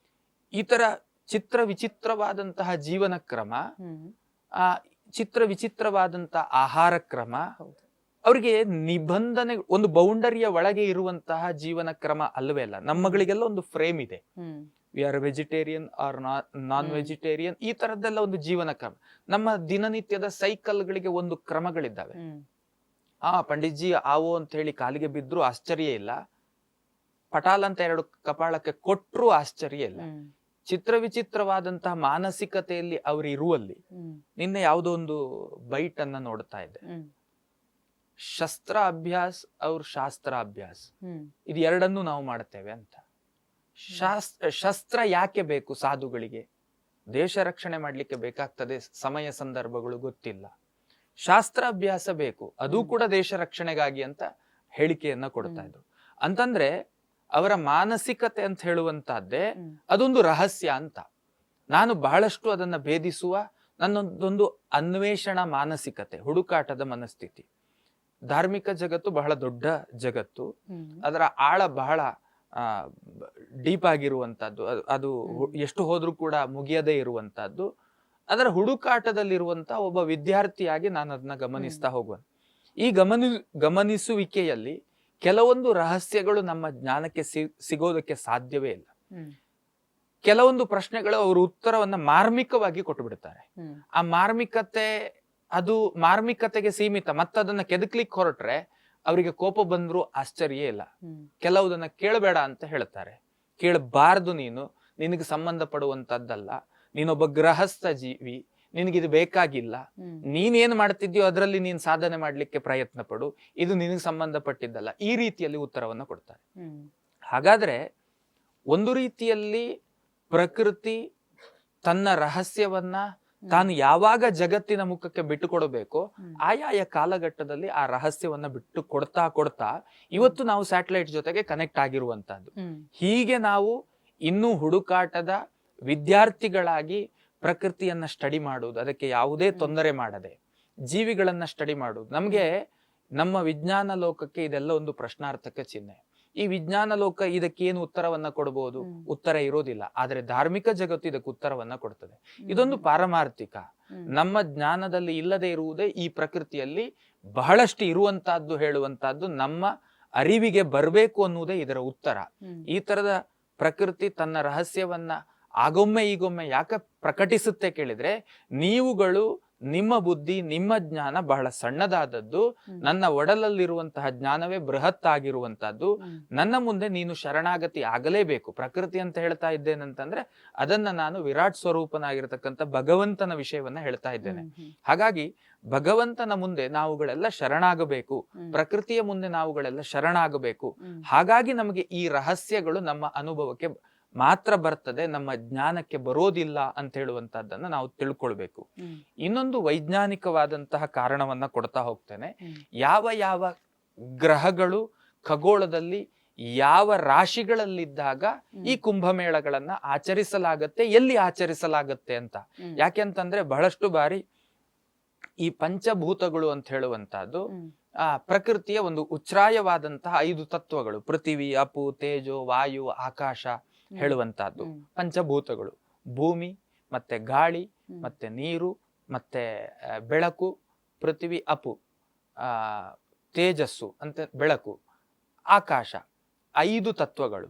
ಈ ತರ ಚಿತ್ರ ವಿಚಿತ್ರವಾದಂತಹ ಜೀವನ ಕ್ರಮ, ಚಿತ್ರ ವಿಚಿತ್ರವಾದಂತಹ ಆಹಾರ ಕ್ರಮ, ಅವ್ರಿಗೆ ನಿಬಂಧನೆ, ಒಂದು ಬೌಂಡರಿಯ ಒಳಗೆ ಇರುವಂತಹ ಜೀವನ ಕ್ರಮ ಅಲ್ಲವೇ ಅಲ್ಲ. ನಮ್ಮಗಳಿಗೆಲ್ಲ ಒಂದು ಫ್ರೇಮ್ ಇದೆ. We are vegetarian or non vegetarian, ಈ ತರದ್ದೆಲ್ಲ ಒಂದು ಜೀವನ ಕ್ರಮ. ನಮ್ಮ ದಿನನಿತ್ಯದ ಸೈಕಲ್ಗಳಿಗೆ ಒಂದು ಕ್ರಮಗಳಿದ್ದಾವೆ. ಪಂಡಿತ್ಜಿ ಆವೋ ಅಂತ ಹೇಳಿ ಕಾಲಿಗೆ ಬಿದ್ರು ಆಶ್ಚರ್ಯ ಇಲ್ಲ, ಪಟಾಲ್ ಅಂತ 2 ಕಪಾಳಕ್ಕೆ ಕೊಟ್ರು ಆಶ್ಚರ್ಯ ಇಲ್ಲ. ಚಿತ್ರ ವಿಚಿತ್ರವಾದಂತಹ ಮಾನಸಿಕತೆಯಲ್ಲಿ ಅವರು ಇರುವಲ್ಲಿ ನಿನ್ನೆ ಯಾವುದೋ ಒಂದು ಬೈಟ್ ಅನ್ನ ನೋಡ್ತಾ ಇದ್ದೆ. ಶಸ್ತ್ರ ಅಭ್ಯಾಸ ಅವ್ರ ಶಾಸ್ತ್ರ ಅಭ್ಯಾಸ, ಇದು ಎರಡನ್ನೂ ನಾವು ಮಾಡ್ತೇವೆ ಅಂತ. ಶಸ್ತ್ರ ಯಾಕೆ ಬೇಕು ಸಾಧುಗಳಿಗೆ? ದೇಶ ರಕ್ಷಣೆ ಮಾಡ್ಲಿಕ್ಕೆ ಬೇಕಾಗ್ತದೆ, ಸಮಯ ಸಂದರ್ಭಗಳು ಗೊತ್ತಿಲ್ಲ. ಶಾಸ್ತ್ರಾಭ್ಯಾಸ ಬೇಕು, ಅದು ಕೂಡ ದೇಶ ರಕ್ಷಣೆಗಾಗಿ ಅಂತ ಹೇಳಿಕೆಯನ್ನ ಕೊಡ್ತಾ ಇದ್ರು. ಅಂತಂದ್ರೆ ಅವರ ಮಾನಸಿಕತೆ ಅಂತ ಹೇಳುವಂತಹದ್ದೇ ಅದೊಂದು ರಹಸ್ಯ ಅಂತ. ನಾನು ಬಹಳಷ್ಟು ಅದನ್ನ ಭೇದಿಸುವ ನನ್ನೊಂದೊಂದು ಅನ್ವೇಷಣಾ ಮಾನಸಿಕತೆ, ಹುಡುಕಾಟದ ಮನಸ್ಥಿತಿ. ಧಾರ್ಮಿಕ ಜಗತ್ತು ಬಹಳ ದೊಡ್ಡ ಜಗತ್ತು, ಅದರ ಆಳ ಬಹಳ ಡೀಪ್ ಆಗಿರುವಂತಹದ್ದು, ಅದು ಎಷ್ಟು ಹೋದ್ರೂ ಕೂಡ ಮುಗಿಯದೇ ಇರುವಂತಹದ್ದು. ಅದರ ಹುಡುಕಾಟದಲ್ಲಿರುವಂತಹ ಒಬ್ಬ ವಿದ್ಯಾರ್ಥಿಯಾಗಿ ನಾನು ಅದನ್ನ ಗಮನಿಸ್ತಾ ಹೋಗುವ. ಈ ಗಮನಿಸುವಿಕೆಯಲ್ಲಿ ಕೆಲವೊಂದು ರಹಸ್ಯಗಳು ನಮ್ಮ ಜ್ಞಾನಕ್ಕೆ ಸಿಗೋದಕ್ಕೆ ಸಾಧ್ಯವೇ ಇಲ್ಲ. ಕೆಲವೊಂದು ಪ್ರಶ್ನೆಗಳು ಅವರು ಉತ್ತರವನ್ನ ಮಾರ್ಮಿಕವಾಗಿ ಕೊಟ್ಟು ಬಿಡ್ತಾರೆ. ಆ ಮಾರ್ಮಿಕತೆಗೆ ಸೀಮಿತ. ಮತ್ತದನ್ನ ಕೆದಕ್ಲಿಕ್ಕೆ ಹೊರಟ್ರೆ ಅವರಿಗೆ ಕೋಪ ಬಂದ್ರು ಆಶ್ಚರ್ಯ ಇಲ್ಲ. ಕೆಲವುದನ್ನ ಕೇಳಬೇಡ ಅಂತ ಹೇಳ್ತಾರೆ. ಕೇಳಬಾರ್ದು, ನೀನು ನಿನಗೆ ಸಂಬಂಧಪಡುವಂತದ್ದಲ್ಲ, ನೀನೊಬ್ಬ ಗೃಹಸ್ಥ ಜೀವಿ, ನಿನಗಿದು ಬೇಕಾಗಿಲ್ಲ, ನೀನೇನ್ ಮಾಡ್ತಿದ್ಯೋ ಅದರಲ್ಲಿ ನೀನ್ ಸಾಧನೆ ಮಾಡ್ಲಿಕ್ಕೆ ಪ್ರಯತ್ನ ಪಡು, ಇದು ನಿನಗೆ ಸಂಬಂಧಪಟ್ಟಿದ್ದಲ್ಲ, ಈ ರೀತಿಯಲ್ಲಿ ಉತ್ತರವನ್ನ ಕೊಡ್ತಾರೆ. ಹಾಗಾದ್ರೆ ಒಂದು ರೀತಿಯಲ್ಲಿ ಪ್ರಕೃತಿ ತನ್ನ ರಹಸ್ಯವನ್ನ ತಾನು ಯಾವಾಗ ಜಗತ್ತಿನ ಮುಖಕ್ಕೆ ಬಿಟ್ಟು ಕೊಡಬೇಕು, ಆಯಾಯ ಕಾಲಘಟ್ಟದಲ್ಲಿ ಆ ರಹಸ್ಯವನ್ನ ಬಿಟ್ಟು ಕೊಡ್ತಾ ಇವತ್ತು ನಾವು ಸ್ಯಾಟಲೈಟ್ ಜೊತೆಗೆ ಕನೆಕ್ಟ್ ಆಗಿರುವಂತಹದ್ದು. ಹೀಗೆ ನಾವು ಇನ್ನೂ ಹುಡುಕಾಟದ ವಿದ್ಯಾರ್ಥಿಗಳಾಗಿ ಪ್ರಕೃತಿಯನ್ನ ಸ್ಟಡಿ ಮಾಡುವುದು, ಅದಕ್ಕೆ ಯಾವುದೇ ತೊಂದರೆ ಮಾಡದೆ ಜೀವಿಗಳನ್ನ ಸ್ಟಡಿ ಮಾಡುವುದು. ನಮ್ಗೆ ನಮ್ಮ ವಿಜ್ಞಾನ ಲೋಕಕ್ಕೆ ಇದೆಲ್ಲ ಒಂದು ಪ್ರಶ್ನಾರ್ಥಕ ಚಿಹ್ನೆ. ಈ ವಿಜ್ಞಾನ ಲೋಕ ಇದಕ್ಕೇನು ಉತ್ತರವನ್ನ ಕೊಡಬಹುದು? ಉತ್ತರ ಇರೋದಿಲ್ಲ. ಆದ್ರೆ ಧಾರ್ಮಿಕ ಜಗತ್ತು ಇದಕ್ಕೆ ಉತ್ತರವನ್ನ ಕೊಡ್ತದೆ. ಇದೊಂದು ಪಾರಮಾರ್ಥಿಕ. ನಮ್ಮ ಜ್ಞಾನದಲ್ಲಿ ಇಲ್ಲದೆ ಇರುವುದೇ ಈ ಪ್ರಕೃತಿಯಲ್ಲಿ ಬಹಳಷ್ಟು ಇರುವಂತಹದ್ದು ಹೇಳುವಂತಹದ್ದು ನಮ್ಮ ಅರಿವಿಗೆ ಬರಬೇಕು ಅನ್ನುವುದೇ ಇದರ ಉತ್ತರ. ಈ ತರದ ಪ್ರಕೃತಿ ತನ್ನ ರಹಸ್ಯವನ್ನ ಆಗೊಮ್ಮೆ ಈಗೊಮ್ಮೆ ಯಾಕೆ ಪ್ರಕಟಿಸುತ್ತೆ ಕೇಳಿದ್ರೆ, ನೀವುಗಳು ನಿಮ್ಮ ಬುದ್ಧಿ, ನಿಮ್ಮ ಜ್ಞಾನ ಬಹಳ ಸಣ್ಣದಾದದ್ದು, ನನ್ನ ಒಡಲಲ್ಲಿರುವಂತಹ ಜ್ಞಾನವೇ ಬೃಹತ್ ಆಗಿರುವಂತಹದ್ದು, ನನ್ನ ಮುಂದೆ ನೀನು ಶರಣಾಗತಿ ಆಗಲೇಬೇಕು. ಪ್ರಕೃತಿ ಅಂತ ಹೇಳ್ತಾ ಇದ್ದೇನಂತಂದ್ರೆ ಅದನ್ನ ನಾನು ವಿರಾಟ್ ಸ್ವರೂಪನಾಗಿರ್ತಕ್ಕಂಥ ಭಗವಂತನ ವಿಷಯವನ್ನ ಹೇಳ್ತಾ ಇದ್ದೇನೆ. ಹಾಗಾಗಿ ಭಗವಂತನ ಮುಂದೆ ನಾವುಗಳೆಲ್ಲ ಶರಣಾಗಬೇಕು, ಪ್ರಕೃತಿಯ ಮುಂದೆ ನಾವುಗಳೆಲ್ಲ ಶರಣಾಗಬೇಕು. ಹಾಗಾಗಿ ನಮಗೆ ಈ ರಹಸ್ಯಗಳು ನಮ್ಮ ಅನುಭವಕ್ಕೆ ಮಾತ್ರ ಬರ್ತದೆ, ನಮ್ಮ ಜ್ಞಾನಕ್ಕೆ ಬರೋದಿಲ್ಲ ಅಂತ ಹೇಳುವಂತಹದ್ದನ್ನ ನಾವು ತಿಳ್ಕೊಳ್ಬೇಕು. ಇನ್ನೊಂದು ವೈಜ್ಞಾನಿಕವಾದಂತಹ ಕಾರಣವನ್ನ ಕೊಡ್ತಾ ಹೋಗ್ತೇನೆ. ಯಾವ ಯಾವ ಗ್ರಹಗಳು ಖಗೋಳದಲ್ಲಿ ಯಾವ ರಾಶಿಗಳಲ್ಲಿದ್ದಾಗ ಈ ಕುಂಭಮೇಳಗಳನ್ನ ಆಚರಿಸಲಾಗತ್ತೆ, ಎಲ್ಲಿ ಆಚರಿಸಲಾಗತ್ತೆ ಅಂತ. ಯಾಕೆಂತಂದ್ರೆ ಬಹಳಷ್ಟು ಬಾರಿ ಈ ಪಂಚಭೂತಗಳು ಅಂತ ಹೇಳುವಂತಹದ್ದು ಪ್ರಕೃತಿಯ ಒಂದು ಉಚ್ಛ್ರಾಯವಾದಂತಹ 5 ತತ್ವಗಳು, ಪೃಥಿವಿ, ಅಪು, ತೇಜೋ, ವಾಯು, ಆಕಾಶ ಹೇಳುವಂತಹದ್ದು ಪಂಚಭೂತಗಳು. ಭೂಮಿ ಮತ್ತೆ ಗಾಳಿ ಮತ್ತೆ ನೀರು ಮತ್ತೆ ಬೆಳಕು, ಪೃಥ್ವಿ, ಅಪು, ತೇಜಸ್ಸು ಅಂತ ಬೆಳಕು, ಆಕಾಶ, 5 ತತ್ವಗಳು.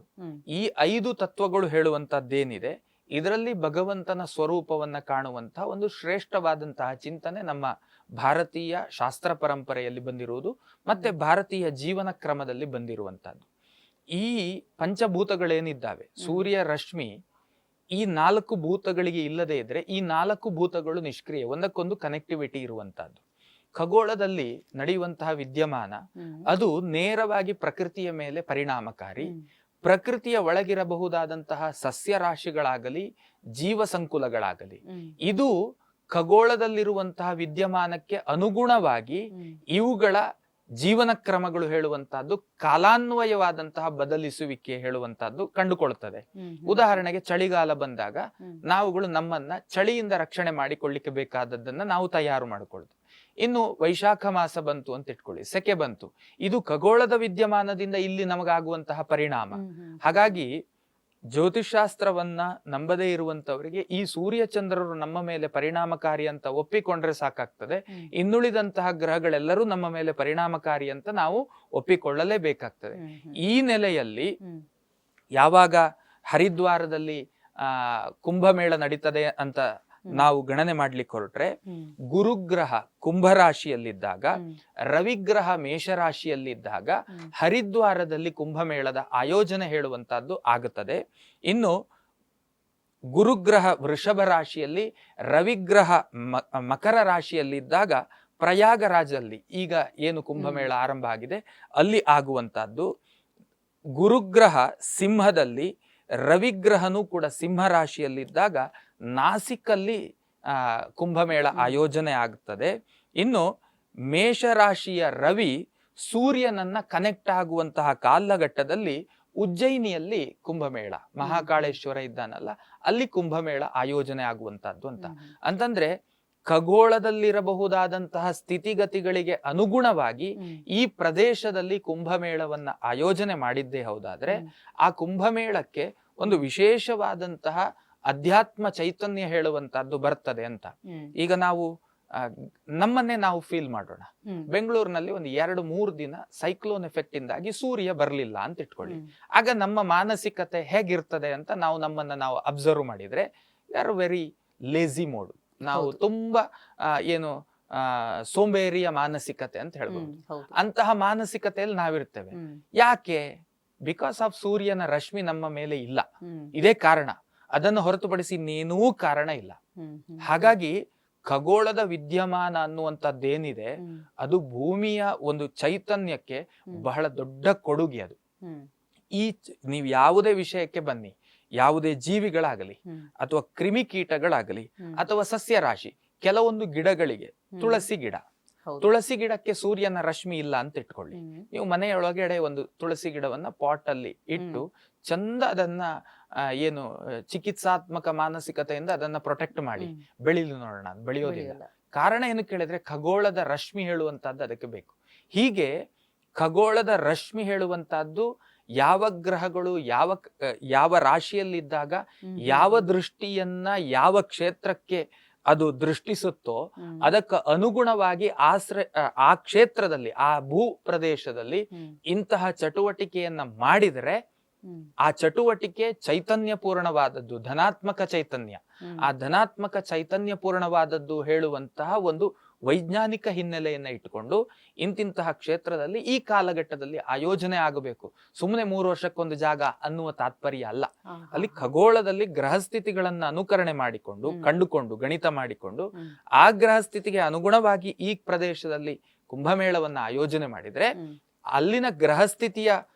ಈ 5 ತತ್ವಗಳು ಹೇಳುವಂತಹದ್ದೇನಿದೆ, ಇದರಲ್ಲಿ ಭಗವಂತನ ಸ್ವರೂಪವನ್ನ ಕಾಣುವಂತಹ ಒಂದು ಶ್ರೇಷ್ಠವಾದಂತಹ ಚಿಂತನೆ ನಮ್ಮ ಭಾರತೀಯ ಶಾಸ್ತ್ರ ಪರಂಪರೆಯಲ್ಲಿ ಬಂದಿರುವುದು, ಮತ್ತೆ ಭಾರತೀಯ ಜೀವನ ಕ್ರಮದಲ್ಲಿ ಬಂದಿರುವಂತಹದ್ದು. ಈ ಪಂಚಭೂತಗಳೇನಿದ್ದಾವೆ, ಸೂರ್ಯ ರಶ್ಮಿ ಈ 4 ಭೂತಗಳಿಗೆ ಇಲ್ಲದೆ ಇದ್ರೆ ಈ 4 ಭೂತಗಳು ನಿಷ್ಕ್ರಿಯ, ಒಂದಕ್ಕೊಂದು ಕನೆಕ್ಟಿವಿಟಿ ಇರುವಂತಹದ್ದು. ಖಗೋಳದಲ್ಲಿ ನಡೆಯುವಂತಹ ವಿದ್ಯಮಾನ ಅದು ನೇರವಾಗಿ ಪ್ರಕೃತಿಯ ಮೇಲೆ ಪರಿಣಾಮಕಾರಿ. ಪ್ರಕೃತಿಯ ಒಳಗಿರಬಹುದಾದಂತಹ ಸಸ್ಯ ರಾಶಿಗಳಾಗಲಿ ಜೀವ ಸಂಕುಲಗಳಾಗಲಿ ಇದು ಖಗೋಳದಲ್ಲಿರುವಂತಹ ವಿದ್ಯಮಾನಕ್ಕೆ ಅನುಗುಣವಾಗಿ ಇವುಗಳ ಜೀವನ ಕ್ರಮಗಳು ಹೇಳುವಂತಹದ್ದು ಕಾಲಾನ್ವಯವಾದಂತಹ ಬದಲಿಸುವಿಕೆ ಹೇಳುವಂತಹದ್ದು ಕಂಡುಕೊಳ್ಳುತ್ತದೆ. ಉದಾಹರಣೆಗೆ ಚಳಿಗಾಲ ಬಂದಾಗ ನಾವುಗಳು ನಮ್ಮನ್ನ ಚಳಿಯಿಂದ ರಕ್ಷಣೆ ಮಾಡಿಕೊಳ್ಳಿಕ್ಕೆ ಬೇಕಾದದ್ದನ್ನ ನಾವು ತಯಾರು ಮಾಡಿಕೊಳ್ಳುತ್ತೇವೆ. ಇನ್ನು ವೈಶಾಖ ಮಾಸ ಬಂತು ಅಂತ ಇಟ್ಕೊಳ್ಳಿ, ಸೆಕೆ ಬಂತು, ಇದು ಖಗೋಳದ ವಿದ್ಯಮಾನದಿಂದ ಇಲ್ಲಿ ನಮಗಾಗುವಂತಹ ಪರಿಣಾಮ. ಹಾಗಾಗಿ ಜ್ಯೋತಿಷಾಸ್ತ್ರವನ್ನ ನಂಬದೇ ಇರುವಂತವರಿಗೆ ಈ ಸೂರ್ಯ ಚಂದ್ರರು ನಮ್ಮ ಮೇಲೆ ಪರಿಣಾಮಕಾರಿ ಅಂತ ಒಪ್ಪಿಕೊಂಡ್ರೆ ಸಾಕಾಗ್ತದೆ. ಇನ್ನುಳಿದಂತಹ ಗ್ರಹಗಳೆಲ್ಲರೂ ನಮ್ಮ ಮೇಲೆ ಪರಿಣಾಮಕಾರಿ ಅಂತ ನಾವು ಒಪ್ಪಿಕೊಳ್ಳಲೇಬೇಕಾಗ್ತದೆ. ಈ ನೆಲೆಯಲ್ಲಿ ಯಾವಾಗ ಹರಿದ್ವಾರದಲ್ಲಿ ಕುಂಭಮೇಳ ನಡೀತದೆ ಅಂತ ನಾವು ಗಣನೆ ಮಾಡ್ಲಿಕ್ಕೆ ಹೊರಟ್ರೆ, ಗುರುಗ್ರಹ ಕುಂಭರಾಶಿಯಲ್ಲಿದ್ದಾಗ, ರವಿಗ್ರಹ ಮೇಷರಾಶಿಯಲ್ಲಿದ್ದಾಗ ಹರಿದ್ವಾರದಲ್ಲಿ ಕುಂಭಮೇಳದ ಆಯೋಜನೆ ಹೇಳುವಂತಹದ್ದು ಆಗುತ್ತದೆ. ಇನ್ನು ಗುರುಗ್ರಹ ವೃಷಭ ರಾಶಿಯಲ್ಲಿ, ರವಿಗ್ರಹ ಮಕರ ರಾಶಿಯಲ್ಲಿದ್ದಾಗ ಪ್ರಯಾಗರಾಜಲ್ಲಿ ಈಗ ಏನು ಕುಂಭಮೇಳ ಆರಂಭ ಆಗಿದೆ ಅಲ್ಲಿ ಆಗುವಂತಹದ್ದು. ಗುರುಗ್ರಹ ಸಿಂಹದಲ್ಲಿ, ರವಿಗ್ರಹನೂ ಕೂಡ ಸಿಂಹ ರಾಶಿಯಲ್ಲಿದ್ದಾಗ ನಾಸಿಕಲ್ಲಿ ಕುಂಭಮೇಳ ಆಯೋಜನೆ ಆಗ್ತದೆ. ಇನ್ನು ಮೇಷರಾಶಿಯ ರವಿ ಸೂರ್ಯನನ್ನ ಕನೆಕ್ಟ್ ಆಗುವಂತಹ ಕಾಲಘಟ್ಟದಲ್ಲಿ ಉಜ್ಜಯಿನಿಯಲ್ಲಿ ಕುಂಭಮೇಳ, ಮಹಾಕಾಳೇಶ್ವರ ಇದ್ದಾನಲ್ಲ ಅಲ್ಲಿ ಕುಂಭಮೇಳ ಆಯೋಜನೆ ಆಗುವಂತಹದ್ದು ಅಂತ. ಅಂತಂದ್ರೆ ಖಗೋಳದಲ್ಲಿರಬಹುದಾದಂತಹ ಸ್ಥಿತಿಗತಿಗಳಿಗೆ ಅನುಗುಣವಾಗಿ ಈ ಪ್ರದೇಶದಲ್ಲಿ ಕುಂಭಮೇಳವನ್ನ ಆಯೋಜನೆ ಮಾಡಿದ್ದೇ ಹೌದಾದ್ರೆ ಆ ಕುಂಭಮೇಳಕ್ಕೆ ಒಂದು ವಿಶೇಷವಾದಂತಹ ಅಧ್ಯಾತ್ಮ ಚೈತನ್ಯ ಹೇಳುವಂತಹದ್ದು ಬರ್ತದೆ ಅಂತ. ಈಗ ನಾವು ನಮ್ಮನ್ನೇ ನಾವು ಫೀಲ್ ಮಾಡೋಣ. ಬೆಂಗಳೂರಿನಲ್ಲಿ ಒಂದು 2-3 ದಿನ ಸೈಕ್ಲೋನ್ ಎಫೆಕ್ಟ್ ಇಂದಾಗಿ ಸೂರ್ಯ ಬರ್ಲಿಲ್ಲ ಅಂತ ಇಟ್ಕೊಳ್ಳಿ. ಆಗ ನಮ್ಮ ಮಾನಸಿಕತೆ ಹೇಗಿರ್ತದೆ ಅಂತ ನಾವು ನಮ್ಮನ್ನ ನಾವು ಅಬ್ಸರ್ವ್ ಮಾಡಿದ್ರೆ, ಯಾರು ವೆರಿ ಲೇಜಿ ಮೋಡ್, ನಾವು ತುಂಬಾ ಏನು ಸೋಂಬೇರಿಯ ಮಾನಸಿಕತೆ ಅಂತ ಹೇಳ್ಬೋದು. ಅಂತಹ ಮಾನಸಿಕತೆಯಲ್ಲಿ ನಾವಿರ್ತೇವೆ. ಯಾಕೆ? ಬಿಕಾಸ್ ಆಫ್ ಸೂರ್ಯನ ರಶ್ಮಿ ನಮ್ಮ ಮೇಲೆ ಇಲ್ಲ, ಇದೇ ಕಾರಣ. ಅದನ್ನು ಹೊರತುಪಡಿಸಿ ಇನ್ನೇನೂ ಕಾರಣ ಇಲ್ಲ. ಹ್ಮ್, ಹ್ಮ್, ಹಾಗಾಗಿ ಖಗೋಳದ ವಿದ್ಯಮಾನ ಅನ್ನುವಂಥದ್ದೇನಿದೆ ಹ್ಮ್, ಅದು ಭೂಮಿಯ ಒಂದು ಚೈತನ್ಯಕ್ಕೆ ಹ್ಮ್, ಬಹಳ ದೊಡ್ಡ ಕೊಡುಗೆ ಅದು. ಹ್ಮ್, ನೀವು ಯಾವುದೇ ವಿಷಯಕ್ಕೆ ಬನ್ನಿ, ಯಾವುದೇ ಜೀವಿಗಳಾಗಲಿ ಹ್ಮ್, ಅಥವಾ ಕ್ರಿಮಿಕೀಟಗಳಾಗಲಿ ಹ್ಮ್, ಅಥವಾ ಸಸ್ಯರಾಶಿ, ಕೆಲವೊಂದು ಗಿಡಗಳಿಗೆ ಹ್ಮ್. ತುಳಸಿ ಗಿಡ, ಹೌದು. ತುಳಸಿ ಗಿಡಕ್ಕೆ ಸೂರ್ಯನ ರಶ್ಮಿ ಇಲ್ಲ ಅಂತ ಇಟ್ಕೊಳ್ಳಿ. ಹ್ಮ್, ನೀವು ಮನೆಯೊಳಗಡೆ ಒಂದು ತುಳಸಿ ಗಿಡವನ್ನ ಪಾಟ್ ಅಲ್ಲಿ ಇಟ್ಟು ಚಂದ ಅದನ್ನ ಏನು ಚಿಕಿತ್ಸಾತ್ಮಕ ಮಾನಸಿಕತೆಯಿಂದ ಅದನ್ನ ಪ್ರೊಟೆಕ್ಟ್ ಮಾಡಿ ಹ್ಮ್. ಬೆಳಿಲಿ ನೋಡೋಣ, ಅದು ಬೆಳೆಯೋದಿಲ್ಲ. ಬೆಳೆಯಲ್ಲ. ಕಾರಣ ಏನು ಕೇಳಿದ್ರೆ ಖಗೋಳದ ರಶ್ಮಿ ಹೇಳುವಂತಹದ್ದು ಅದಕ್ಕೆ ಬೇಕು. ಹೀಗೆ ಖಗೋಳದ ರಶ್ಮಿ ಹೇಳುವಂತಹದ್ದು ಯಾವ ಗ್ರಹಗಳು ಯಾವ ರಾಶಿಯಲ್ಲಿದ್ದಾಗ ಹ್ಮ್, ಯಾವ ದೃಷ್ಟಿಯನ್ನ ಯಾವ ಕ್ಷೇತ್ರಕ್ಕೆ ಅದು ದೃಷ್ಟಿಸುತ್ತೋ ಹ್ಮ್, ಅದಕ್ಕೆ ಅನುಗುಣವಾಗಿ ಆ ಕ್ಷೇತ್ರದಲ್ಲಿ, ಆ ಭೂ ಪ್ರದೇಶದಲ್ಲಿ ಹ್ಮ್, ಇಂತಹ ಚಟುವಟಿಕೆಯನ್ನ ಮಾಡಿದರೆ ಹ್ಮ್, ಆ ಚಟುವಟಿಕೆ ಚೈತನ್ಯ ಪೂರ್ಣವಾದದ್ದು, ಧನಾತ್ಮಕ ಚೈತನ್ಯ. ಹ್ಮ್, ಆ ಧನಾತ್ಮಕ ಚೈತನ್ಯ ಪೂರ್ಣವಾದದ್ದು ಹೇಳುವಂತಹ ಒಂದು ವೈಜ್ಞಾನಿಕ ಹಿನ್ನೆಲೆಯನ್ನ ಇಟ್ಟುಕೊಂಡು ಇಂತಿಂತಹ ಕ್ಷೇತ್ರದಲ್ಲಿ ಈ ಕಾಲಘಟ್ಟದಲ್ಲಿ ಆಯೋಜನೆ ಆಗಬೇಕು. ಸುಮ್ಮನೆ 3 ವರ್ಷಕ್ಕೊಂದು ಜಾಗ ಅನ್ನುವ ತಾತ್ಪರ್ಯ ಅಲ್ಲ. ಹಾ, ಅಲ್ಲಿ ಹಾ, ಖಗೋಳದಲ್ಲಿ ಗ್ರಹಸ್ಥಿತಿಗಳನ್ನ ಅನುಕರಣೆ ಮಾಡಿಕೊಂಡು, ಕಂಡುಕೊಂಡು, ಗಣಿತ ಮಾಡಿಕೊಂಡು ಹ್ಮ್, ಆ ಗ್ರಹಸ್ಥಿತಿಗೆ ಅನುಗುಣವಾಗಿ ಈ ಪ್ರದೇಶದಲ್ಲಿ ಕುಂಭಮೇಳವನ್ನ ಆಯೋಜನೆ ಮಾಡಿದ್ರೆ ಹ್ಮ್, ಅಲ್ಲಿನ ಗ್ರಹಸ್ಥಿತಿಯ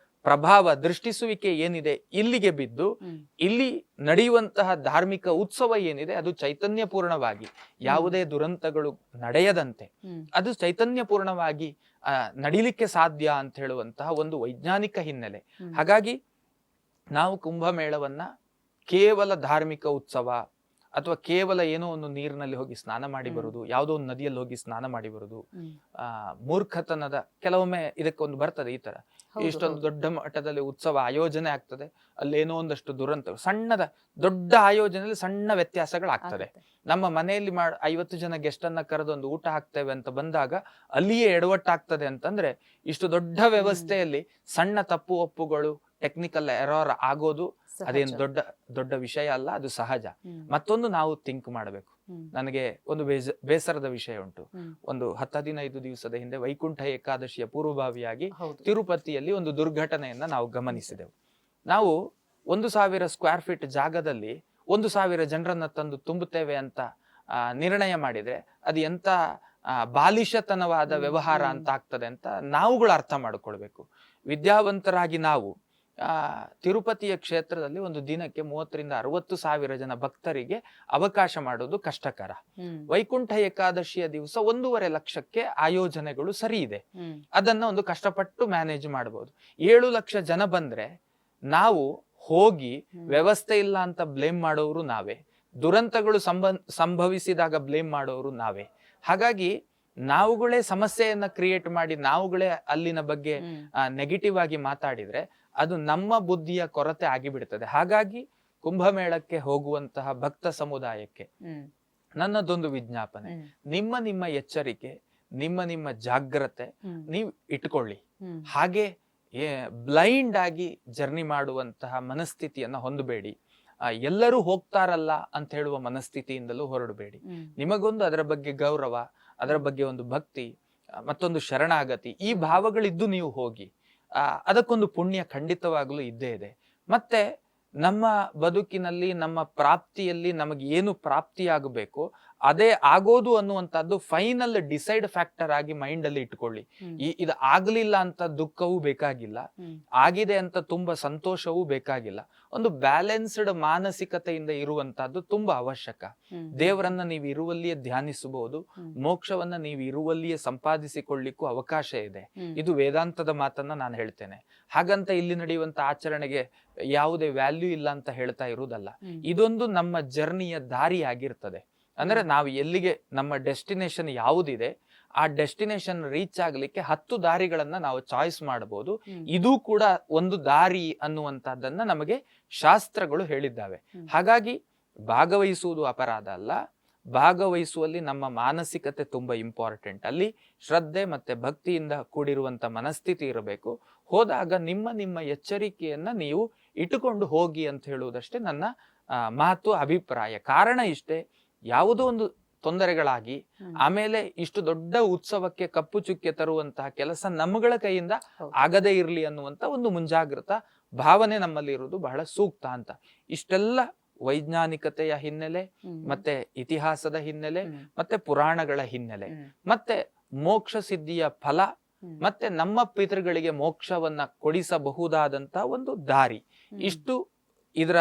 ಪ್ರಭಾವ, ದೃಷ್ಟಿಸುವಿಕೆ ಏನಿದೆ ಇಲ್ಲಿಗೆ ಬಿದ್ದು ಹ್ಮ್, ಇಲ್ಲಿ ನಡೆಯುವಂತಹ ಧಾರ್ಮಿಕ ಉತ್ಸವ ಏನಿದೆ ಅದು ಚೈತನ್ಯ ಪೂರ್ಣವಾಗಿ, ಯಾವುದೇ ದುರಂತಗಳು ನಡೆಯದಂತೆ ಹ್ಮ್, ಅದು ಚೈತನ್ಯ ಪೂರ್ಣವಾಗಿ ನಡಿಲಿಕ್ಕೆ ಸಾಧ್ಯ ಅಂತ ಹೇಳುವಂತಹ ಒಂದು ವೈಜ್ಞಾನಿಕ ಹಿನ್ನೆಲೆ. ಹ್ಮ್. ಹಾಗಾಗಿ ನಾವು ಕುಂಭಮೇಳವನ್ನ ಕೇವಲ ಧಾರ್ಮಿಕ ಉತ್ಸವ ಅಥವಾ ಕೇವಲ ಏನೋ ಒಂದು ನೀರಿನಲ್ಲಿ ಹೋಗಿ ಸ್ನಾನ ಮಾಡಿ ಬರುದು, ಯಾವುದೋ ಒಂದು ನದಿಯಲ್ಲಿ ಹೋಗಿ ಸ್ನಾನ ಮಾಡಿ ಬರುದು, ಹ್ಮ್. ಮೂರ್ಖತನದ ಕೆಲವೊಮ್ಮೆ ಇದಕ್ಕೊಂದು ಬರ್ತದೆ ಈ ತರ. ಹೌದು, ಇಷ್ಟೊಂದು ಹೌದು. ದೊಡ್ಡ ಮಟ್ಟದಲ್ಲಿ ಉತ್ಸವ ಆಯೋಜನೆ ಆಗ್ತದೆ, ಅಲ್ಲೇನೋ ಒಂದಷ್ಟು ದುರಂತ, ಸಣ್ಣದ ದೊಡ್ಡ ಆಯೋಜನೆಯಲ್ಲಿ ಸಣ್ಣ ವ್ಯತ್ಯಾಸಗಳಾಗ್ತದೆ. ಆಗುತ್ತೆ. ನಮ್ಮ ಮನೆಯಲ್ಲಿ 50 ಜನ ಗೆಸ್ಟ್ ಅನ್ನ ಕರೆದು ಒಂದು ಊಟ ಹಾಕ್ತೇವೆ ಅಂತ ಬಂದಾಗ ಅಲ್ಲಿಯೇ ಎಡವಟ್ಟಾಗ್ತದೆ ಅಂತಂದ್ರೆ ಇಷ್ಟು ದೊಡ್ಡ ವ್ಯವಸ್ಥೆಯಲ್ಲಿ ಸಣ್ಣ ತಪ್ಪು ಒಪ್ಪುಗಳು, ಟೆಕ್ನಿಕಲ್ ಎರರ್ ಆಗೋದು ಸಹಜ. ಅದೇನು ದೊಡ್ಡ ವಿಷಯ ಅಲ್ಲ, ಅದು ಸಹಜ. ಹ್ಮ್, ಮತ್ತೊಂದು ನಾವು ಥಿಂಕ್ ಮಾಡಬೇಕು. ಹ್ಮ್, ನನಗೆ ಒಂದು ಬೇಸರದ ವಿಷಯ ಉಂಟು. ಹ್ಮ್. ಒಂದು 10-15 ದಿವಸದ ಹಿಂದೆ ವೈಕುಂಠ ಏಕಾದಶಿಯ ಪೂರ್ವಭಾವಿಯಾಗಿ ಹೌದು. ತಿರುಪತಿಯಲ್ಲಿ ಒಂದು ದುರ್ಘಟನೆಯನ್ನ ನಾವು ಗಮನಿಸಿದೆವು. ನಾವು 1000 ಸ್ಕ್ವೇರ್ ಫೀಟ್ ಜಾಗದಲ್ಲಿ 1000 ಜನರನ್ನ ತಂದು ತುಂಬುತ್ತೇವೆ ಅಂತ ನಿರ್ಣಯ ಮಾಡಿದ್ರೆ ಅದು ಎಂತ ಬಾಲಿಶತನವಾದ ವ್ಯವಹಾರ ಅಂತ ಆಗ್ತದೆ ಅಂತ ನಾವುಗಳು ಅರ್ಥ ಮಾಡ್ಕೊಳ್ಬೇಕು. ವಿದ್ಯಾವಂತರಾಗಿ ನಾವು ತಿರುಪತಿಯ ಕ್ಷೇತ್ರದಲ್ಲಿ ಒಂದು ದಿನಕ್ಕೆ 30,000-60,000 ಜನ ಭಕ್ತರಿಗೆ ಅವಕಾಶ ಮಾಡೋದು ಕಷ್ಟಕರ. ಹ್ಮ್, ವೈಕುಂಠ ಏಕಾದಶಿಯ ದಿವಸ 1.5 ಲಕ್ಷಕ್ಕೆ ಆಯೋಜನೆಗಳು ಸರಿ ಇದೆ, ಹ್ಮ್, ಅದನ್ನ ಒಂದು ಕಷ್ಟಪಟ್ಟು ಮ್ಯಾನೇಜ್ ಮಾಡಬಹುದು. 7 ಲಕ್ಷ ಜನ ಬಂದ್ರೆ ನಾವು ಹೋಗಿ ವ್ಯವಸ್ಥೆ ಇಲ್ಲ ಅಂತ ಬ್ಲೇಮ್ ಮಾಡೋರು ನಾವೇ, ದುರಂತಗಳು ಸಂಭವಿಸಿದಾಗ ಬ್ಲೇಮ್ ಮಾಡೋರು ನಾವೇ. ಹಾಗಾಗಿ ನಾವುಗಳೇ ಸಮಸ್ಯೆಯನ್ನ ಕ್ರಿಯೇಟ್ ಮಾಡಿ ನಾವುಗಳೇ ಅಲ್ಲಿನ ಬಗ್ಗೆ ನೆಗೆಟಿವ್ ಆಗಿ ಮಾತಾಡಿದ್ರೆ ಅದು ನಮ್ಮ ಬುದ್ಧಿಯ ಕೊರತೆ ಆಗಿಬಿಡ್ತದೆ. ಹಾಗಾಗಿ ಕುಂಭಮೇಳಕ್ಕೆ ಹೋಗುವಂತಹ ಭಕ್ತ ಸಮುದಾಯಕ್ಕೆ ನನ್ನದೊಂದು ವಿಜ್ಞಾಪನೆ, ನಿಮ್ಮ ಎಚ್ಚರಿಕೆ, ನಿಮ್ಮ ಜಾಗ್ರತೆ ನೀವು ಇಟ್ಕೊಳ್ಳಿ. ಹಾಗೆ ಬ್ಲೈಂಡ್ ಆಗಿ ಜರ್ನಿ ಮಾಡುವಂತಹ ಮನಸ್ಥಿತಿಯನ್ನ ಹೊಂದಬೇಡಿ. ಎಲ್ಲರೂ ಹೋಗ್ತಾರಲ್ಲ ಅಂತ ಹೇಳುವ ಮನಸ್ಥಿತಿಯಿಂದಲೂ ಹೊರಡಬೇಡಿ. ನಿಮಗೊಂದು ಅದರ ಬಗ್ಗೆ ಗೌರವ, ಅದರ ಬಗ್ಗೆ ಒಂದು ಭಕ್ತಿ, ಮತ್ತೊಂದು ಶರಣಾಗತಿ, ಈ ಭಾವಗಳಿದ್ದು ನೀವು ಹೋಗಿ. ಅದಕ್ಕೊಂದು ಪುಣ್ಯ ಖಂಡಿತವಾಗ್ಲೂ ಇದ್ದೇ ಇದೆ. ಮತ್ತೆ ನಮ್ಮ ಬದುಕಿನಲ್ಲಿ, ನಮ್ಮ ಪ್ರಾಪ್ತಿಯಲ್ಲಿ ನಮಗೆ ಏನು ಪ್ರಾಪ್ತಿಯಾಗಬೇಕು ಅದೇ ಆಗೋದು ಅನ್ನುವಂಥದ್ದು ಫೈನಲ್ ಡಿಸೈಡ್ ಫ್ಯಾಕ್ಟರ್ ಆಗಿ ಮೈಂಡ್ ಅಲ್ಲಿ ಇಟ್ಕೊಳ್ಳಿ. ಇದು ಆಗ್ಲಿಲ್ಲ ಅಂತ ದುಃಖವೂ ಬೇಕಾಗಿಲ್ಲ, ಆಗಿದೆ ಅಂತ ತುಂಬಾ ಸಂತೋಷವೂ ಬೇಕಾಗಿಲ್ಲ. ಒಂದು ಬ್ಯಾಲೆನ್ಸ್ಡ್ ಮಾನಸಿಕತೆಯಿಂದ ಇರುವಂತಹದ್ದು ತುಂಬಾ ಅವಶ್ಯಕ. ದೇವರನ್ನ ನೀವು ಇರುವಲ್ಲಿಯೇ ಧ್ಯಾನಿಸಬಹುದು, ಮೋಕ್ಷವನ್ನ ನೀವು ಇರುವಲ್ಲಿಯೇ ಸಂಪಾದಿಸಿಕೊಳ್ಳಿಕ್ಕೂ ಅವಕಾಶ ಇದೆ. ಇದು ವೇದಾಂತದ ಮಾತನ್ನ ನಾನು ಹೇಳ್ತೇನೆ. ಹಾಗಂತ ಇಲ್ಲಿ ನಡೆಯುವಂತ ಆಚರಣೆಗೆ ಯಾವುದೇ ವ್ಯಾಲ್ಯೂ ಇಲ್ಲ ಅಂತ ಹೇಳ್ತಾ ಇರುವುದಲ್ಲ. ಇದೊಂದು ನಮ್ಮ ಜರ್ನಿಯ ದಾರಿ ಆಗಿರ್ತದೆ. ಅಂದ್ರೆ ನಾವು ಎಲ್ಲಿಗೆ, ನಮ್ಮ ಡೆಸ್ಟಿನೇಷನ್ ಯಾವುದಿದೆ ಆ ಡೆಸ್ಟಿನೇಷನ್ ರೀಚ್ ಆಗ್ಲಿಕ್ಕೆ 10 ದಾರಿಗಳನ್ನ ನಾವು ಚಾಯ್ಸ್ ಮಾಡಬಹುದು. ಇದು ಕೂಡ ಒಂದು ದಾರಿ ಅನ್ನುವಂತಹದ್ದನ್ನ ನಮಗೆ ಶಾಸ್ತ್ರಗಳು ಹೇಳಿದ್ದಾವೆ. ಹಾಗಾಗಿ ಭಾಗವಹಿಸುವುದು ಅಪರಾಧ ಅಲ್ಲ, ಭಾಗವಹಿಸುವಲ್ಲಿ ನಮ್ಮ ಮಾನಸಿಕತೆ ತುಂಬಾ ಇಂಪಾರ್ಟೆಂಟ್. ಅಲ್ಲಿ ಶ್ರದ್ಧೆ ಮತ್ತೆ ಭಕ್ತಿಯಿಂದ ಕೂಡಿರುವಂತ ಮನಸ್ಥಿತಿ ಇರಬೇಕು. ಹೋದಾಗ ನಿಮ್ಮ ಎಚ್ಚರಿಕೆಯನ್ನ ನೀವು ಇಟ್ಟುಕೊಂಡು ಹೋಗಿ ಅಂತ ಹೇಳುವುದಷ್ಟೇ ನನ್ನ ಮಾತು, ಅಭಿಪ್ರಾಯ. ಕಾರಣ ಇಷ್ಟೇ, ಯಾವುದೋ ಒಂದು ತೊಂದರೆಗಳಾಗಿ ಆಮೇಲೆ ಇಷ್ಟು ದೊಡ್ಡ ಉತ್ಸವಕ್ಕೆ ಕಪ್ಪು ಚುಕ್ಕೆ ತರುವಂತಹ ಕೆಲಸ ನಮ್ಮಗಳ ಕೈಯಿಂದ ಆಗದೇ ಇರಲಿ ಅನ್ನುವಂತ ಒಂದು ಮುಂಜಾಗ್ರತಾ ಭಾವನೆ ನಮ್ಮಲ್ಲಿ ಇರುವುದು ಬಹಳ ಸೂಕ್ತ ಅಂತ. ಇಷ್ಟೆಲ್ಲ ವೈಜ್ಞಾನಿಕತೆಯ ಹಿನ್ನೆಲೆ, ಮತ್ತೆ ಇತಿಹಾಸದ ಹಿನ್ನೆಲೆ, ಹ್ಮ್. ಮತ್ತೆ ಪುರಾಣಗಳ ಹಿನ್ನೆಲೆ, ಹ್ಮ್. ಮತ್ತೆ ಮೋಕ್ಷ ಸಿದ್ಧಿಯ ಫಲ, ಮತ್ತೆ ನಮ್ಮ ಪಿತೃಗಳಿಗೆ ಮೋಕ್ಷವನ್ನ ಕೊಡಿಸಬಹುದಾದಂತ ಒಂದು ದಾರಿ. ಇಷ್ಟು ಇದರ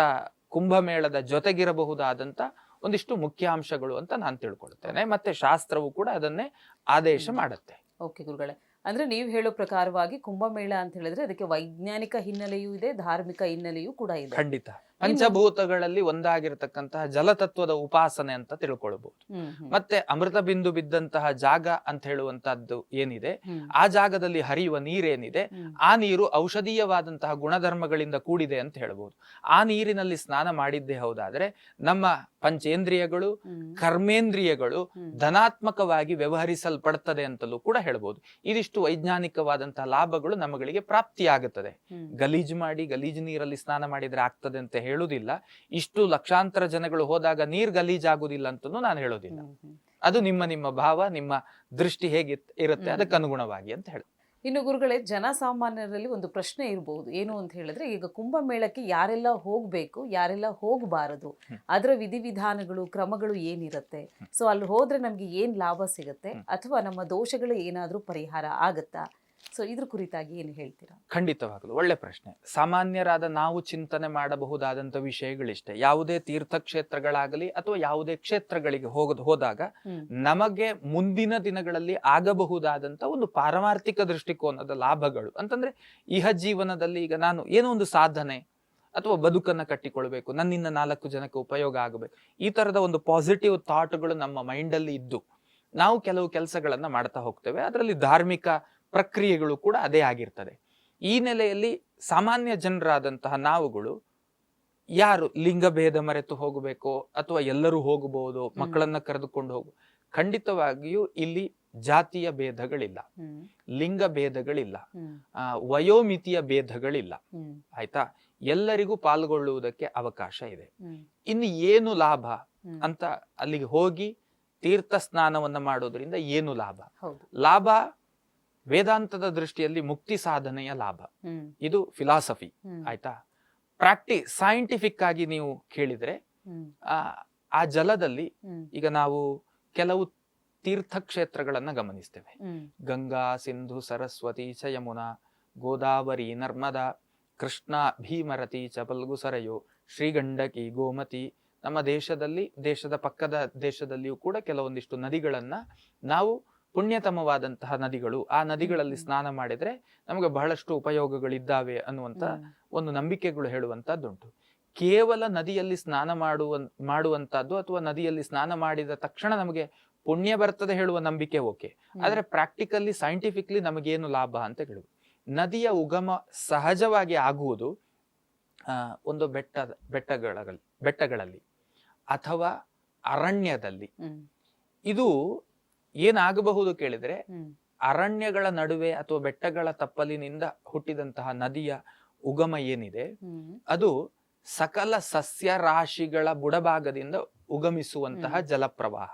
ಕುಂಭಮೇಳದ ಜೊತೆಗಿರಬಹುದಾದಂತ ಒಂದಿಷ್ಟು ಮುಖ್ಯಾಂಶಗಳು ಅಂತ ನಾನು ತಿಳ್ಕೊಳ್ತೇನೆ. ಮತ್ತೆ ಶಾಸ್ತ್ರವು ಕೂಡ ಅದನ್ನೇ ಆದೇಶ ಮಾಡುತ್ತೆ. ಓಕೆ ಗುರುಗಳೇ, ಅಂದ್ರೆ ನೀವು ಹೇಳೋ ಪ್ರಕಾರವಾಗಿ ಕುಂಭಮೇಳ ಅಂತ ಹೇಳಿದ್ರೆ ಅದಕ್ಕೆ ವೈಜ್ಞಾನಿಕ ಹಿನ್ನೆಲೆಯೂ ಇದೆ, ಧಾರ್ಮಿಕ ಹಿನ್ನೆಲೆಯೂ ಕೂಡ ಇದೆ. ಖಂಡಿತ. ಪಂಚಭೂತಗಳಲ್ಲಿ ಒಂದಾಗಿರತಕ್ಕಂತಹ ಜಲತತ್ವದ ಉಪಾಸನೆ ಅಂತ ತಿಳ್ಕೊಳ್ಬಹುದು. ಮತ್ತೆ ಅಮೃತ ಬಿಂದು ಬಿದ್ದಂತಹ ಜಾಗ ಅಂತ ಹೇಳುವಂತಹದ್ದು ಏನಿದೆ, ಆ ಜಾಗದಲ್ಲಿ ಹರಿಯುವ ನೀರೇನಿದೆ, ಆ ನೀರು ಔಷಧೀಯವಾದಂತಹ ಗುಣಧರ್ಮಗಳಿಂದ ಕೂಡಿದೆ ಅಂತ ಹೇಳ್ಬಹುದು. ಆ ನೀರಿನಲ್ಲಿ ಸ್ನಾನ ಮಾಡಿದ್ದೇ ಹೌದಾದ್ರೆ ನಮ್ಮ ಪಂಚೇಂದ್ರಿಯಗಳು, ಕರ್ಮೇಂದ್ರಿಯಗಳು ಧನಾತ್ಮಕವಾಗಿ ವ್ಯವಹರಿಸಲ್ಪಡ್ತದೆ ಅಂತಲೂ ಕೂಡ ಹೇಳ್ಬೋದು. ಇದಿಷ್ಟು ವೈಜ್ಞಾನಿಕವಾದಂತಹ ಲಾಭಗಳು ನಮ್ಮಗಳಿಗೆ ಪ್ರಾಪ್ತಿಯಾಗುತ್ತದೆ. ಗಲೀಜು ಮಾಡಿ ಗಲೀಜು ನೀರಲ್ಲಿ ಸ್ನಾನ ಮಾಡಿದ್ರೆ ಆಗ್ತದೆ ಅಂತ ಹೇಳುವುದಿಲ್ಲ. ಇಷ್ಟು ಲಕ್ಷಾಂತರ ಜನಗಳು ಹೋದಾಗ ನೀರ್ ಗಲೀಜಾಗುದಿಲ್ಲ ಅಂತಲೂ ನಾನು ಹೇಳೋದಿಲ್ಲ. ಅದು ನಿಮ್ಮ ನಿಮ್ಮ ಭಾವ, ನಿಮ್ಮ ದೃಷ್ಟಿ ಹೇಗೆ ಇರುತ್ತೆ ಅದಕ್ಕೆ ಅನುಗುಣವಾಗಿ ಅಂತ ಹೇಳಿ. ಇನ್ನು ಗುರುಗಳೇ, ಜನಸಾಮಾನ್ಯರಲ್ಲಿ ಒಂದು ಪ್ರಶ್ನೆ ಇರಬಹುದು, ಏನು ಅಂತ ಹೇಳಿದ್ರೆ, ಈಗ ಕುಂಭಮೇಳಕ್ಕೆ ಯಾರೆಲ್ಲ ಹೋಗ್ಬೇಕು, ಯಾರೆಲ್ಲ ಹೋಗಬಾರದು, ಅದರ ವಿಧಿವಿಧಾನಗಳು, ಕ್ರಮಗಳು ಏನಿರುತ್ತೆ, ಸೊ ಅಲ್ಲಿ ಹೋದ್ರೆ ನಮ್ಗೆ ಏನ್ ಲಾಭ ಸಿಗುತ್ತೆ, ಅಥವಾ ನಮ್ಮ ದೋಷಗಳು ಏನಾದ್ರೂ ಪರಿಹಾರ ಆಗತ್ತಾ, ಸೊ ಇದ್ರ ಕುರಿತಾಗಿ ಏನು ಹೇಳ್ತೀರಾ? ಖಂಡಿತವಾಗಲು ಒಳ್ಳೆ ಪ್ರಶ್ನೆ. ಸಾಮಾನ್ಯರಾದ ನಾವು ಚಿಂತನೆ ಮಾಡಬಹುದಾದಂತ ವಿಷಯಗಳಿಷ್ಟೇ. ಯಾವುದೇ ತೀರ್ಥಕ್ಷೇತ್ರಗಳಾಗಲಿ ಅಥವಾ ಯಾವುದೇ ಕ್ಷೇತ್ರಗಳಿಗೆ ಹೋದಾಗ ನಮಗೆ ಮುಂದಿನ ದಿನಗಳಲ್ಲಿ ಆಗಬಹುದಾದಂತ ಒಂದು ಪಾರಮಾರ್ಥಿಕ ದೃಷ್ಟಿಕೋನದ ಲಾಭಗಳು ಅಂತಂದ್ರೆ, ಇಹ ಜೀವನದಲ್ಲಿ ಈಗ ನಾನು ಏನೋ ಒಂದು ಸಾಧನೆ ಅಥವಾ ಬದುಕನ್ನ ಕಟ್ಟಿಕೊಳ್ಬೇಕು, ನನ್ನಿಂದ 4 ಜನಕ್ಕೆ ಉಪಯೋಗ ಆಗಬೇಕು, ಈ ತರದ ಒಂದು ಪಾಸಿಟಿವ್ ಥಾಟ್ಗಳು ನಮ್ಮ ಮೈಂಡ್ ಅಲ್ಲಿ ಇದ್ದು ನಾವು ಕೆಲವು ಕೆಲಸಗಳನ್ನ ಮಾಡ್ತಾ ಹೋಗ್ತೇವೆ. ಅದರಲ್ಲಿ ಧಾರ್ಮಿಕ ಪ್ರಕ್ರಿಯೆಗಳು ಕೂಡ ಅದೇ ಆಗಿರ್ತದೆ. ಈ ನೆಲೆಯಲ್ಲಿ ಸಾಮಾನ್ಯ ಜನರಾದಂತಹ ನಾವುಗಳು ಯಾರು ಲಿಂಗಭೇದ ಮರೆತು ಹೋಗಬೇಕು ಅಥವಾ ಎಲ್ಲರೂ ಹೋಗಬಹುದು, ಮಕ್ಕಳನ್ನ ಕರೆದುಕೊಂಡು ಹೋಗು, ಖಂಡಿತವಾಗಿಯೂ ಇಲ್ಲಿ ಜಾತಿಯ ಭೇದಗಳಿಲ್ಲ, ಲಿಂಗ ಭೇದಗಳಿಲ್ಲ, ವಯೋಮಿತಿಯ ಭೇದಗಳಿಲ್ಲ. ಆಯ್ತಾ? ಎಲ್ಲರಿಗೂ ಪಾಲ್ಗೊಳ್ಳುವುದಕ್ಕೆ ಅವಕಾಶ ಇದೆ. ಇನ್ನು ಏನು ಲಾಭ ಅಂತ, ಅಲ್ಲಿಗೆ ಹೋಗಿ ತೀರ್ಥ ಸ್ನಾನವನ್ನ ಮಾಡೋದ್ರಿಂದ ಏನು ಲಾಭ? ಲಾಭ ವೇದಾಂತದ ದೃಷ್ಟಿಯಲ್ಲಿ ಮುಕ್ತಿ ಸಾಧನೆಯ ಲಾಭ. ಇದು ಫಿಲಾಸಫಿ. ಆಯ್ತಾ? ಸೈಂಟಿಫಿಕ್ ಆಗಿ ನೀವು ಕೇಳಿದ್ರೆ, ಆ ಜಲದಲ್ಲಿ ಈಗ ನಾವು ಕೆಲವು ತೀರ್ಥಕ್ಷೇತ್ರಗಳನ್ನ ಗಮನಿಸ್ತೇವೆ. ಗಂಗಾ, ಸಿಂಧು, ಸರಸ್ವತಿ ಚ ಯಮುನಾ, ಗೋದಾವರಿ, ನರ್ಮದಾ, ಕೃಷ್ಣ, ಭೀಮರತಿ ಚ ಫಲ್ಗು ಸರಯೋ, ಶ್ರೀಗಂಡಕಿ, ಗೋಮತಿ. ನಮ್ಮ ದೇಶದಲ್ಲಿ, ದೇಶದ ಪಕ್ಕದ ದೇಶದಲ್ಲಿಯೂ ಕೂಡ ಕೆಲವೊಂದಿಷ್ಟು ನದಿಗಳನ್ನ ನಾವು ಪುಣ್ಯತಮವಾದಂತಹ ನದಿಗಳು, ಆ ನದಿಗಳಲ್ಲಿ ಸ್ನಾನ ಮಾಡಿದ್ರೆ ನಮಗೆ ಬಹಳಷ್ಟು ಉಪಯೋಗಗಳಿದ್ದಾವೆ ಅನ್ನುವಂತ ಒಂದು ನಂಬಿಕೆಗಳು ಹೇಳುವಂತದ್ದುಂಟು. ಕೇವಲ ನದಿಯಲ್ಲಿ ಸ್ನಾನ ಮಾಡುವಂತದ್ದು ಅಥವಾ ನದಿಯಲ್ಲಿ ಸ್ನಾನ ಮಾಡಿದ ತಕ್ಷಣ ನಮಗೆ ಪುಣ್ಯ ಬರ್ತದೆ ಹೇಳುವ ನಂಬಿಕೆ ಓಕೆ. ಆದ್ರೆ ಪ್ರಾಕ್ಟಿಕಲಿ, ಸೈಂಟಿಫಿಕ್ಲಿ ನಮಗೇನು ಲಾಭ ಅಂತ ಹೇಳುವುದು, ನದಿಯ ಉಗಮ ಸಹಜವಾಗಿ ಆಗುವುದು ಒಂದು ಬೆಟ್ಟಗಳಲ್ಲಿ ಅಥವಾ ಅರಣ್ಯದಲ್ಲಿ. ಇದು ಏನಾಗಬಹುದು ಕೇಳಿದ್ರೆ, ಅರಣ್ಯಗಳ ನಡುವೆ ಅಥವಾ ಬೆಟ್ಟಗಳ ತಪ್ಪಲಿನಿಂದ ಹುಟ್ಟಿದಂತಹ ನದಿಯ ಉಗಮ ಏನಿದೆ, ಅದು ಸಕಲ ಸಸ್ಯ ರಾಶಿಗಳ ಬುಡಭಾಗದಿಂದ ಉಗಮಿಸುವಂತಹ ಜಲಪ್ರವಾಹ.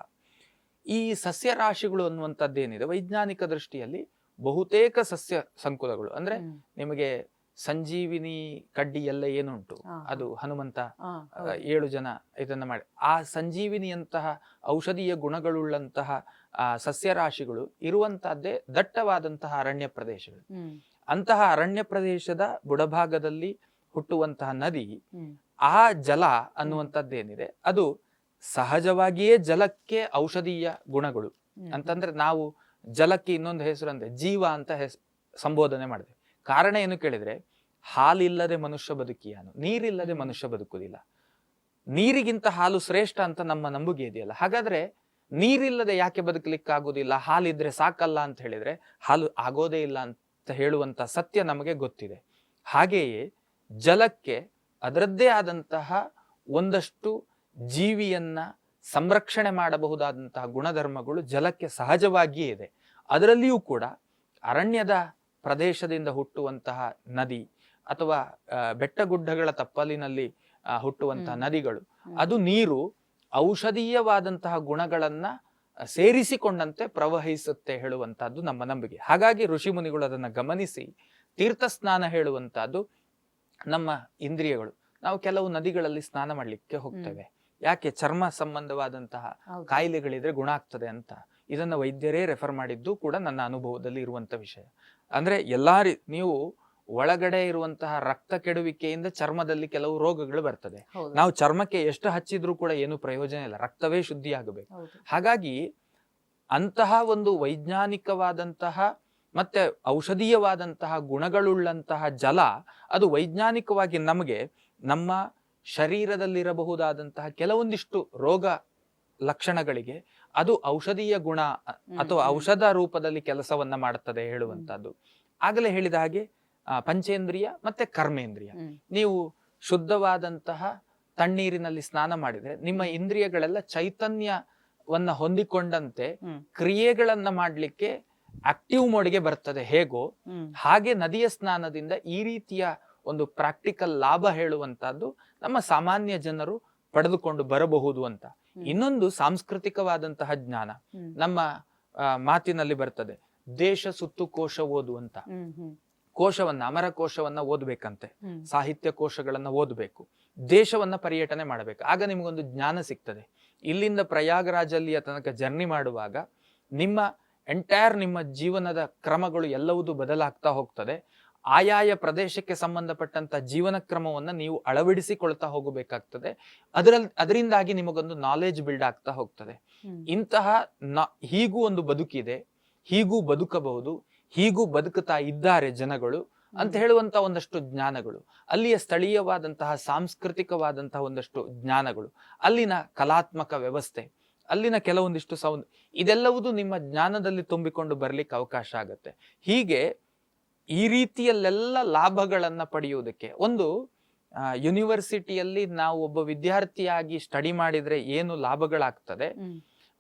ಈ ಸಸ್ಯ ರಾಶಿಗಳು ಅನ್ನುವಂಥದ್ದೇನಿದೆ, ವೈಜ್ಞಾನಿಕ ದೃಷ್ಟಿಯಲ್ಲಿ ಬಹುತೇಕ ಸಸ್ಯ ಸಂಕುಲಗಳು, ಅಂದ್ರೆ ನಿಮಗೆ ಸಂಜೀವಿನಿ ಕಡ್ಡಿ ಎಲ್ಲ ಏನುಂಟು, ಅದು ಹನುಮಂತ 7 ಜನ ಇದನ್ನ ಮಾಡಿ, ಆ ಸಂಜೀವಿನಿಯಂತಹ ಔಷಧೀಯ ಗುಣಗಳುಳ್ಳಂತಹ ಸಸ್ಯರಾಶಿಗಳು ಇರುವಂತಹದ್ದೇ ದಟ್ಟವಾದಂತಹ ಅರಣ್ಯ ಪ್ರದೇಶಗಳು. ಅಂತಹ ಅರಣ್ಯ ಪ್ರದೇಶದ ಬುಡಭಾಗದಲ್ಲಿ ಹುಟ್ಟುವಂತಹ ನದಿ, ಆ ಜಲ ಅನ್ನುವಂಥದ್ದೇನಿದೆ ಅದು ಸಹಜವಾಗಿಯೇ ಜಲಕ್ಕೆ ಔಷಧೀಯ ಗುಣಗಳು. ಅಂತಂದ್ರೆ ನಾವು ಜಲಕ್ಕೆ ಇನ್ನೊಂದು ಹೆಸರು ಅಂದ್ರೆ ಜೀವ ಅಂತ ಸಂಬೋಧನೆ ಮಾಡಿದೆ. ಕಾರಣ ಏನು ಕೇಳಿದ್ರೆ, ಹಾಲಿಲ್ಲದೆ ಮನುಷ್ಯ ಬದುಕಿಯಾನು, ನೀರಿಲ್ಲದೆ ಮನುಷ್ಯ ಬದುಕುವುದಿಲ್ಲ. ನೀರಿಗಿಂತ ಹಾಲು ಶ್ರೇಷ್ಠ ಅಂತ ನಮ್ಮ ನಂಬುಗೆ ಇದೆಯಲ್ಲ. ಹಾಗಾದ್ರೆ ನೀರಿಲ್ಲದೆ ಯಾಕೆ ಬದುಕಲಿಕ್ಕಾಗುವುದಿಲ್ಲ, ಹಾಲಿದ್ರೆ ಸಾಕಲ್ಲ ಅಂತ ಹೇಳಿದ್ರೆ ಹಾಲು ಆಗೋದೇ ಇಲ್ಲ ಅಂತ ಹೇಳುವಂತ ಸತ್ಯ ನಮಗೆ ಗೊತ್ತಿದೆ. ಹಾಗೆಯೇ ಜಲಕ್ಕೆ ಅದರದ್ದೇ ಆದಂತಹ ಒಂದಷ್ಟು ಜೀವಿಯನ್ನ ಸಂರಕ್ಷಣೆ ಮಾಡಬಹುದಾದಂತಹ ಗುಣಧರ್ಮಗಳು ಜಲಕ್ಕೆ ಸಹಜವಾಗಿಯೇ ಇದೆ. ಅದರಲ್ಲಿಯೂ ಕೂಡ ಅರಣ್ಯದ ಪ್ರದೇಶದಿಂದ ಹುಟ್ಟುವಂತಹ ನದಿ ಅಥವಾ ಬೆಟ್ಟಗುಡ್ಡಗಳ ತಪ್ಪಲಿನಲ್ಲಿ ಹುಟ್ಟುವಂತಹ ನದಿಗಳು, ಅದು ನೀರು ಔಷಧೀಯವಾದಂತಹ ಗುಣಗಳನ್ನ ಸೇರಿಸಿಕೊಂಡಂತೆ ಪ್ರವಹಿಸುತ್ತೆ ಹೇಳುವಂತಹದ್ದು ನಮ್ಮ ನಂಬಿಕೆ. ಹಾಗಾಗಿ ಋಷಿ ಮುನಿಗಳು ಅದನ್ನ ಗಮನಿಸಿ ತೀರ್ಥ ಸ್ನಾನ ಹೇಳುವಂತಹದ್ದು ನಮ್ಮ ಇಂದ್ರಿಯಗಳು ನಾವು ಕೆಲವು ನದಿಗಳಲ್ಲಿ ಸ್ನಾನ ಮಾಡ್ಲಿಕ್ಕೆ ಹೋಗ್ತೇವೆ. ಯಾಕೆ? ಚರ್ಮ ಸಂಬಂಧವಾದಂತಹ ಹೌದು. ಕಾಯಿಲೆಗಳಿದ್ರೆ ಗುಣ ಆಗ್ತದೆ ಅಂತ. ಇದನ್ನ ವೈದ್ಯರೇ ರೆಫರ್ ಮಾಡಿದ್ದು ಕೂಡ ನನ್ನ ಅನುಭವದಲ್ಲಿ ಇರುವಂತ ವಿಷಯ. ಅಂದ್ರೆ ನೀವು ಒಳಗಡೆ ಇರುವಂತಹ ರಕ್ತ ಕೆಡುವಿಕೆಯಿಂದ ಚರ್ಮದಲ್ಲಿ ಕೆಲವು ರೋಗಗಳು ಬರ್ತದೆ. ಹೌದು. ನಾವು ಚರ್ಮಕ್ಕೆ ಎಷ್ಟು ಹಚ್ಚಿದ್ರೂ ಕೂಡ ಏನು ಪ್ರಯೋಜನ ಇಲ್ಲ, ರಕ್ತವೇ ಶುದ್ಧಿ ಆಗಬೇಕು. ಹೌದು. ಹಾಗಾಗಿ ಅಂತಹ ಒಂದು ವೈಜ್ಞಾನಿಕವಾದಂತಹ ಮತ್ತೆ ಔಷಧೀಯವಾದಂತಹ ಗುಣಗಳುಳ್ಳಂತಹ ಜಲ ಅದು ವೈಜ್ಞಾನಿಕವಾಗಿ ನಮಗೆ ನಮ್ಮ ಶರೀರದಲ್ಲಿರಬಹುದಾದಂತಹ ಕೆಲವೊಂದಿಷ್ಟು ರೋಗ ಲಕ್ಷಣಗಳಿಗೆ ಅದು ಔಷಧೀಯ ಗುಣ ಅಥವಾ ಔಷಧ ರೂಪದಲ್ಲಿ ಕೆಲಸವನ್ನ ಮಾಡುತ್ತದೆ ಹೇಳುವಂತಹದ್ದು. ಆಗಲೇ ಹೇಳಿದ ಹಾಗೆ ಪಂಚೇಂದ್ರಿಯ ಮತ್ತೆ ಕರ್ಮೇಂದ್ರಿಯ. ನೀವು ಶುದ್ಧವಾದಂತಹ ತಣ್ಣೀರಿನಲ್ಲಿ ಸ್ನಾನ ಮಾಡಿದ್ರೆ ನಿಮ್ಮ ಇಂದ್ರಿಯಗಳೆಲ್ಲ ಚೈತನ್ಯವನ್ನ ಹೊಂದಿಕೊಂಡಂತೆ ಕ್ರಿಯೆಗಳನ್ನ ಮಾಡ್ಲಿಕ್ಕೆ ಆಕ್ಟಿವ್ ಮೋಡ್ಗೆ ಬರ್ತದೆ. ಹೇಗೋ ಹಾಗೆ ನದಿಯ ಸ್ನಾನದಿಂದ ಈ ರೀತಿಯ ಒಂದು ಪ್ರಾಕ್ಟಿಕಲ್ ಲಾಭ ಹೇಳುವಂತಹದ್ದು ನಮ್ಮ ಸಾಮಾನ್ಯ ಜನರು ಪಡೆದುಕೊಂಡು ಬರಬಹುದು ಅಂತ. ಇನ್ನೊಂದು ಸಾಂಸ್ಕೃತಿಕವಾದಂತಹ ಜ್ಞಾನ ನಮ್ಮ ಮಾತಿನಲ್ಲಿ ಬರ್ತದೆ, ದೇಶ ಸುತ್ತು ಕೋಶ ಓದು ಅಂತ. ಕೋಶವನ್ನ, ಅಮರ ಕೋಶವನ್ನ ಓದ್ಬೇಕಂತೆ, ಸಾಹಿತ್ಯ ಕೋಶಗಳನ್ನ ಓದ್ಬೇಕು, ದೇಶವನ್ನ ಪರ್ಯಟನೆ ಮಾಡಬೇಕು. ಆಗ ನಿಮಗೊಂದು ಜ್ಞಾನ ಸಿಗ್ತದೆ. ಇಲ್ಲಿಂದ ಪ್ರಯಾಗರಾಜಲ್ಲಿಯ ತನಕ ಜರ್ನಿ ಮಾಡುವಾಗ ನಿಮ್ಮ ನಿಮ್ಮ ಜೀವನದ ಕ್ರಮಗಳು ಎಲ್ಲವೂ ಬದಲಾಗ್ತಾ ಹೋಗ್ತದೆ. ಆಯಾಯ ಪ್ರದೇಶಕ್ಕೆ ಸಂಬಂಧಪಟ್ಟಂತ ಜೀವನ ಕ್ರಮವನ್ನ ನೀವು ಅಳವಡಿಸಿಕೊಳ್ತಾ ಹೋಗಬೇಕಾಗ್ತದೆ. ಅದರಿಂದಾಗಿ ನಿಮಗೊಂದು ನಾಲೆಜ್ ಬಿಲ್ಡ್ ಆಗ್ತಾ ಹೋಗ್ತದೆ. ಇಂತಹ ಹೀಗೂ ಒಂದು ಬದುಕಿದೆ, ಹೀಗೂ ಬದುಕಬಹುದು, ಹೀಗೂ ಬದುಕುತ್ತಾ ಇದ್ದಾರೆ ಜನಗಳು ಅಂತ ಹೇಳುವಂತ ಒಂದಷ್ಟು ಜ್ಞಾನಗಳು, ಅಲ್ಲಿಯ ಸ್ಥಳೀಯವಾದಂತಹ ಸಾಂಸ್ಕೃತಿಕವಾದಂತಹ ಒಂದಷ್ಟು ಜ್ಞಾನಗಳು, ಅಲ್ಲಿನ ಕಲಾತ್ಮಕ ವ್ಯವಸ್ಥೆ, ಅಲ್ಲಿನ ಕೆಲವೊಂದಿಷ್ಟು ಇದೆಲ್ಲವೂ ನಿಮ್ಮ ಜ್ಞಾನದಲ್ಲಿ ತುಂಬಿಕೊಂಡು ಬರ್ಲಿಕ್ಕೆ ಅವಕಾಶ ಆಗತ್ತೆ. ಹೀಗೆ ಈ ರೀತಿಯಲ್ಲೆಲ್ಲ ಲಾಭಗಳನ್ನ ಪಡೆಯುವುದಕ್ಕೆ ಒಂದು ಯೂನಿವರ್ಸಿಟಿಯಲ್ಲಿ ನಾವು ಒಬ್ಬ ವಿದ್ಯಾರ್ಥಿಯಾಗಿ ಸ್ಟಡಿ ಮಾಡಿದ್ರೆ ಏನು ಲಾಭಗಳಾಗ್ತದೆ,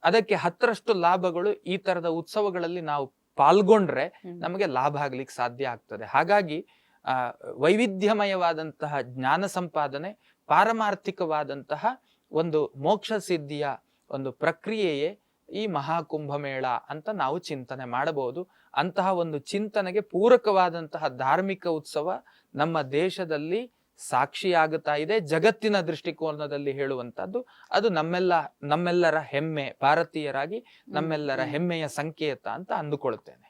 ಅದಕ್ಕೆ 10ರಷ್ಟು ಲಾಭಗಳು ಈ ತರದ ಉತ್ಸವಗಳಲ್ಲಿ ನಾವು ಪಾಲ್ಗೊಂಡ್ರೆ ನಮಗೆ ಲಾಭ ಆಗ್ಲಿಕ್ಕೆ ಸಾಧ್ಯ ಆಗ್ತದೆ. ಹಾಗಾಗಿ ವೈವಿಧ್ಯಮಯವಾದಂತಹ ಜ್ಞಾನ ಸಂಪಾದನೆ, ಪಾರಮಾರ್ಥಿಕವಾದಂತಹ ಒಂದು ಮೋಕ್ಷ ಸಿದ್ಧಿಯ ಒಂದು ಪ್ರಕ್ರಿಯೆಯೇ ಈ ಮಹಾಕುಂಭಮೇಳ ಅಂತ ನಾವು ಚಿಂತನೆ ಮಾಡಬಹುದು. ಅಂತಹ ಒಂದು ಚಿಂತನೆಗೆ ಪೂರಕವಾದಂತಹ ಧಾರ್ಮಿಕ ಉತ್ಸವ ನಮ್ಮ ದೇಶದಲ್ಲಿ ಸಾಕ್ಷಿಯಾಗುತ್ತಾ ಇದೆ. ಜಗತ್ತಿನ ದೃಷ್ಟಿಕೋನದಲ್ಲಿ ಹೇಳುವಂತದ್ದು ಅದು ನಮ್ಮೆಲ್ಲರ ಹೆಮ್ಮೆ, ಭಾರತೀಯರಾಗಿ ನಮ್ಮೆಲ್ಲರ ಹೆಮ್ಮೆಯ ಸಂಕೇತ ಅಂತ ಅಂದುಕೊಳ್ಳುತ್ತೇನೆ.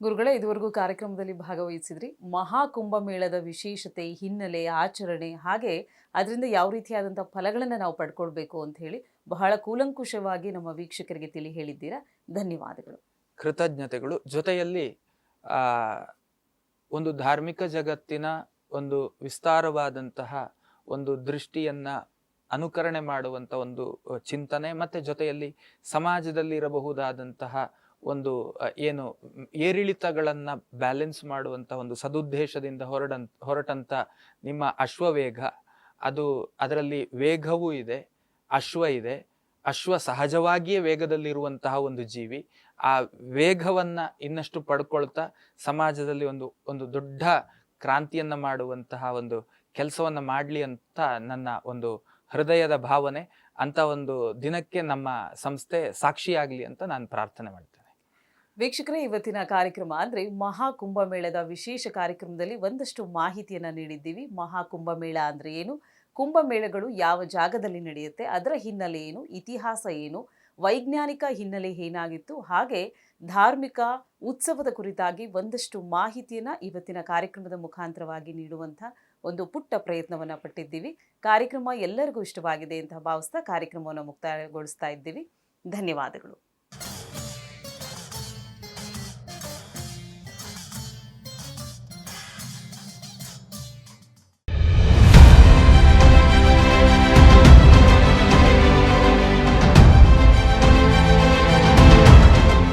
ಗುರುಗಳೇ, ಇದುವರೆಗೂ ಕಾರ್ಯಕ್ರಮದಲ್ಲಿ ಭಾಗವಹಿಸಿದ್ರಿ. ಮಹಾಕುಂಭಮೇಳದ ವಿಶೇಷತೆ, ಹಿನ್ನೆಲೆ, ಆಚರಣೆ, ಹಾಗೆ ಅದರಿಂದ ಯಾವ ರೀತಿಯಾದಂಥ ಫಲಗಳನ್ನು ನಾವು ಪಡ್ಕೊಳ್ಬೇಕು ಅಂತ ಹೇಳಿ ಬಹಳ ಕೂಲಂಕುಷವಾಗಿ ನಮ್ಮ ವೀಕ್ಷಕರಿಗೆ ತಿಳಿ ಹೇಳಿದ್ದೀರಾ. ಧನ್ಯವಾದಗಳು. ಕೃತಜ್ಞತೆಗಳು. ಜೊತೆಯಲ್ಲಿ ಒಂದು ಧಾರ್ಮಿಕ ಜಗತ್ತಿನ ಒಂದು ವಿಸ್ತಾರವಾದಂತಹ ಒಂದು ದೃಷ್ಟಿಯನ್ನ ಅನುಕರಣೆ ಮಾಡುವಂತ ಒಂದು ಚಿಂತನೆ, ಮತ್ತೆ ಜೊತೆಯಲ್ಲಿ ಸಮಾಜದಲ್ಲಿ ಇರಬಹುದಾದಂತಹ ಒಂದು ಏನು ಏರಿಳಿತಗಳನ್ನ ಬ್ಯಾಲೆನ್ಸ್ ಮಾಡುವಂತ ಒಂದು ಸದುದ್ದೇಶದಿಂದ ಹೊರಟಂತ ನಿಮ್ಮ ಅಶ್ವವೇಗ, ಅದರಲ್ಲಿ ವೇಗವೂ ಇದೆ, ಅಶ್ವ ಇದೆ. ಅಶ್ವ ಸಹಜವಾಗಿಯೇ ವೇಗದಲ್ಲಿರುವಂತಹ ಒಂದು ಜೀವಿ. ಆ ವೇಗವನ್ನ ಇನ್ನಷ್ಟು ಪಡ್ಕೊಳ್ತಾ ಸಮಾಜದಲ್ಲಿ ಒಂದು ದೊಡ್ಡ ಕ್ರಾಂತಿಯನ್ನ ಮಾಡುವಂತಹ ಒಂದು ಕೆಲಸವನ್ನ ಮಾಡ್ಲಿ ಅಂತ ನನ್ನ ಒಂದು ಹೃದಯದ ಭಾವನೆ. ಅಂತ ಒಂದು ದಿನಕ್ಕೆ ನಮ್ಮ ಸಂಸ್ಥೆ ಸಾಕ್ಷಿಯಾಗ್ಲಿ ಅಂತ ನಾನು ಪ್ರಾರ್ಥನೆ ಮಾಡ್ತೇನೆ. ವೀಕ್ಷಕರೇ, ಇವತ್ತಿನ ಕಾರ್ಯಕ್ರಮ ಅಂದರೆ ಮಹಾಕುಂಭಮೇಳದ ವಿಶೇಷ ಕಾರ್ಯಕ್ರಮದಲ್ಲಿ ಒಂದಷ್ಟು ಮಾಹಿತಿಯನ್ನು ನೀಡಿದ್ದೀವಿ. ಮಹಾಕುಂಭಮೇಳ ಅಂದರೆ ಏನು, ಕುಂಭಮೇಳಗಳು ಯಾವ ಜಾಗದಲ್ಲಿ ನಡೆಯುತ್ತೆ, ಅದರ ಹಿನ್ನೆಲೆ ಏನು, ಇತಿಹಾಸ ಏನು, ವೈಜ್ಞಾನಿಕ ಹಿನ್ನೆಲೆ ಏನಾಗಿತ್ತು, ಹಾಗೆ ಧಾರ್ಮಿಕ ಉತ್ಸವದ ಕುರಿತಾಗಿ ಒಂದಷ್ಟು ಮಾಹಿತಿಯನ್ನು ಇವತ್ತಿನ ಕಾರ್ಯಕ್ರಮದ ಮುಖಾಂತರವಾಗಿ ನೀಡುವಂಥ ಒಂದು ಪುಟ್ಟ ಪ್ರಯತ್ನವನ್ನು ಪಟ್ಟಿದ್ದೀವಿ. ಕಾರ್ಯಕ್ರಮ ಎಲ್ಲರಿಗೂ ಇಷ್ಟವಾಗಿದೆ ಅಂತ ಭಾವಿಸ್ತಾ ಕಾರ್ಯಕ್ರಮವನ್ನು ಮುಕ್ತಾಯಗೊಳಿಸ್ತಾ ಇದ್ದೀವಿ. ಧನ್ಯವಾದಗಳು.